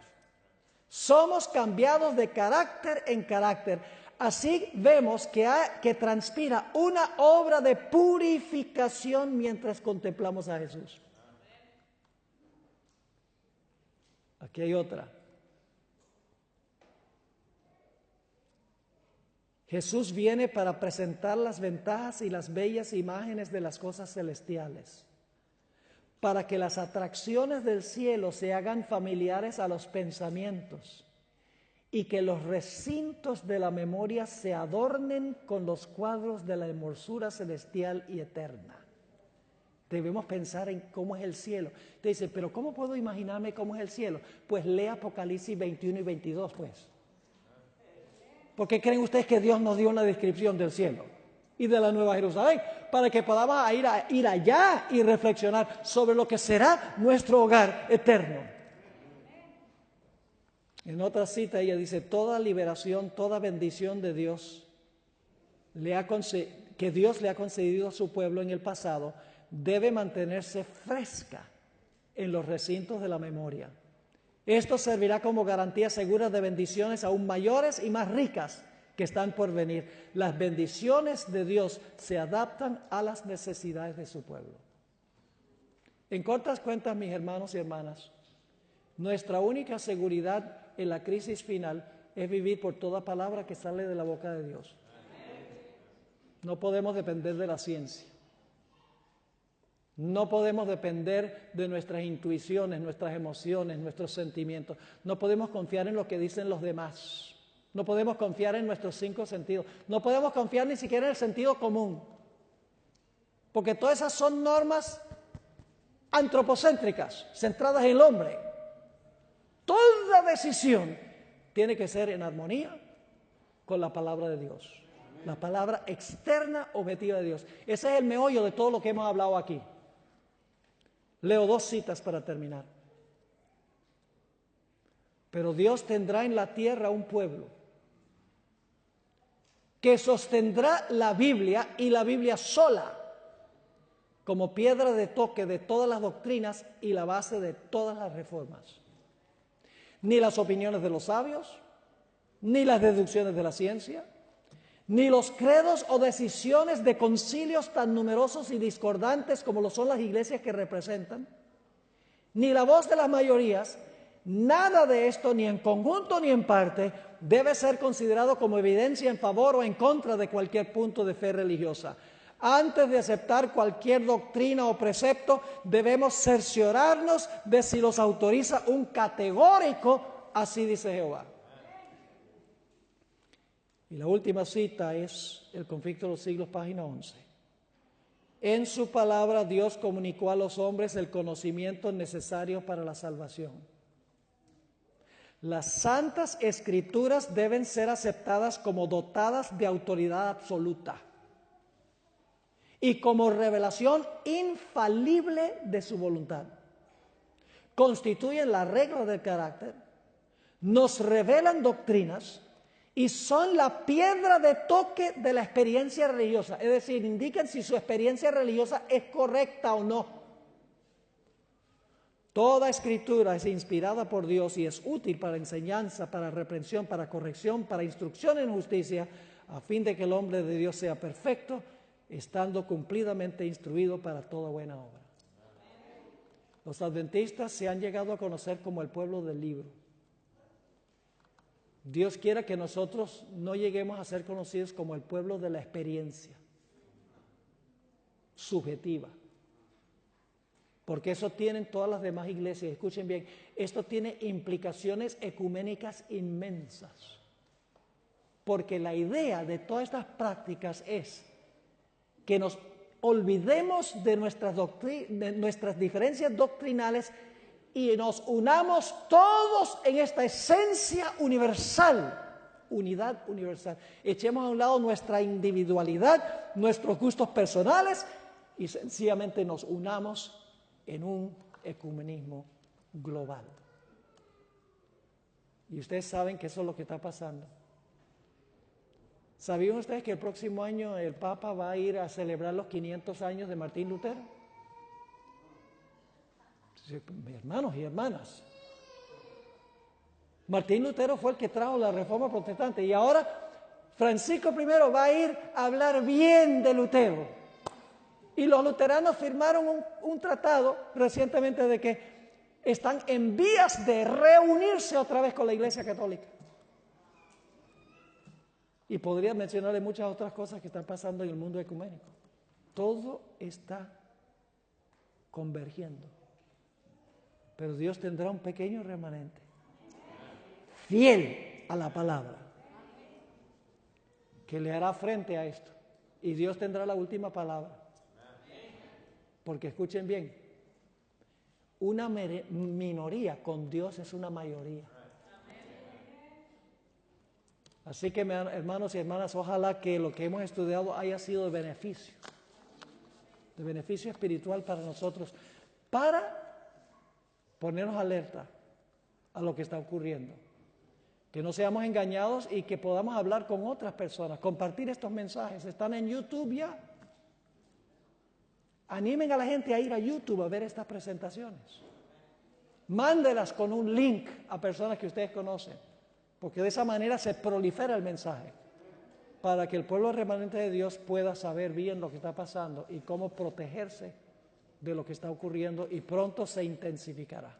Somos cambiados de carácter en carácter. Así vemos que transpira una obra de purificación mientras contemplamos a Jesús. Aquí hay otra. Jesús viene para presentar las ventajas y las bellas imágenes de las cosas celestiales, para que las atracciones del cielo se hagan familiares a los pensamientos y que los recintos de la memoria se adornen con los cuadros de la hermosura celestial y eterna. Debemos pensar en cómo es el cielo. Te dice, pero ¿cómo puedo imaginarme cómo es el cielo? Pues lee Apocalipsis 21 y 22, pues. ¿Por qué creen ustedes que Dios nos dio una descripción del cielo? y de la Nueva Jerusalén, para que podamos ir allá y reflexionar sobre lo que será nuestro hogar eterno. En otra cita ella dice, toda liberación, toda bendición de Dios que Dios le ha concedido a su pueblo en el pasado, debe mantenerse fresca en los recintos de la memoria. Esto servirá como garantía segura de bendiciones aún mayores y más ricas que están por venir. Las bendiciones de Dios se adaptan a las necesidades de su pueblo. En cortas cuentas, mis hermanos y hermanas, nuestra única seguridad en la crisis final es vivir por toda palabra que sale de la boca de Dios. No podemos depender de la ciencia. No podemos depender de nuestras intuiciones, nuestras emociones, nuestros sentimientos. No podemos confiar en lo que dicen los demás. No podemos confiar en nuestros 5 sentidos. No podemos confiar ni siquiera en el sentido común. Porque todas esas son normas antropocéntricas, centradas en el hombre. Toda decisión tiene que ser en armonía con la palabra de Dios. La palabra externa objetiva de Dios. Ese es el meollo de todo lo que hemos hablado aquí. Leo 2 citas para terminar. Pero Dios tendrá en la tierra un pueblo que sostendrá la Biblia y la Biblia sola como piedra de toque de todas las doctrinas y la base de todas las reformas. Ni las opiniones de los sabios, ni las deducciones de la ciencia, ni los credos o decisiones de concilios tan numerosos y discordantes como lo son las iglesias que representan, ni la voz de las mayorías, nada de esto, ni en conjunto ni en parte, debe ser considerado como evidencia en favor o en contra de cualquier punto de fe religiosa. Antes de aceptar cualquier doctrina o precepto, debemos cerciorarnos de si los autoriza un categórico, así dice Jehová. Y la última cita es el Conflicto de los Siglos, página 11. En su palabra Dios comunicó a los hombres el conocimiento necesario para la salvación. Las santas escrituras deben ser aceptadas como dotadas de autoridad absoluta y como revelación infalible de su voluntad. Constituyen la regla del carácter, nos revelan doctrinas y son la piedra de toque de la experiencia religiosa. Es decir, indican si su experiencia religiosa es correcta o no. Toda escritura es inspirada por Dios y es útil para enseñanza, para reprensión, para corrección, para instrucción en justicia, a fin de que el hombre de Dios sea perfecto, estando cumplidamente instruido para toda buena obra. Los adventistas se han llegado a conocer como el pueblo del libro. Dios quiera que nosotros no lleguemos a ser conocidos como el pueblo de la experiencia subjetiva. Porque eso tienen todas las demás iglesias. Escuchen bien, esto tiene implicaciones ecuménicas inmensas. Porque la idea de todas estas prácticas es que nos olvidemos de nuestras diferencias doctrinales y nos unamos todos en esta esencia universal, unidad universal. Echemos a un lado nuestra individualidad, nuestros gustos personales y sencillamente nos unamos en un ecumenismo global. Y ustedes saben que eso es lo que está pasando. ¿Sabían ustedes que el próximo año el Papa va a ir a celebrar los 500 años de Martín Lutero? Hermanos y hermanas, Martín Lutero fue el que trajo la Reforma Protestante y ahora Francisco I va a ir a hablar bien de Lutero. Y los luteranos firmaron un tratado recientemente de que están en vías de reunirse otra vez con la Iglesia Católica. Y podría mencionarle muchas otras cosas que están pasando en el mundo ecuménico. Todo está convergiendo. Pero Dios tendrá un pequeño remanente, fiel a la palabra, que le hará frente a esto. Y Dios tendrá la última palabra. Porque escuchen bien, una minoría con Dios es una mayoría. Así que, hermanos y hermanas, ojalá que lo que hemos estudiado haya sido de beneficio espiritual para nosotros, para ponernos alerta a lo que está ocurriendo. Que no seamos engañados y que podamos hablar con otras personas, compartir estos mensajes. Están en YouTube ya. Animen a la gente a ir a YouTube a ver estas presentaciones. Mándelas con un link a personas que ustedes conocen, porque de esa manera se prolifera el mensaje, para que el pueblo remanente de Dios pueda saber bien lo que está pasando y cómo protegerse de lo que está ocurriendo, y pronto se intensificará.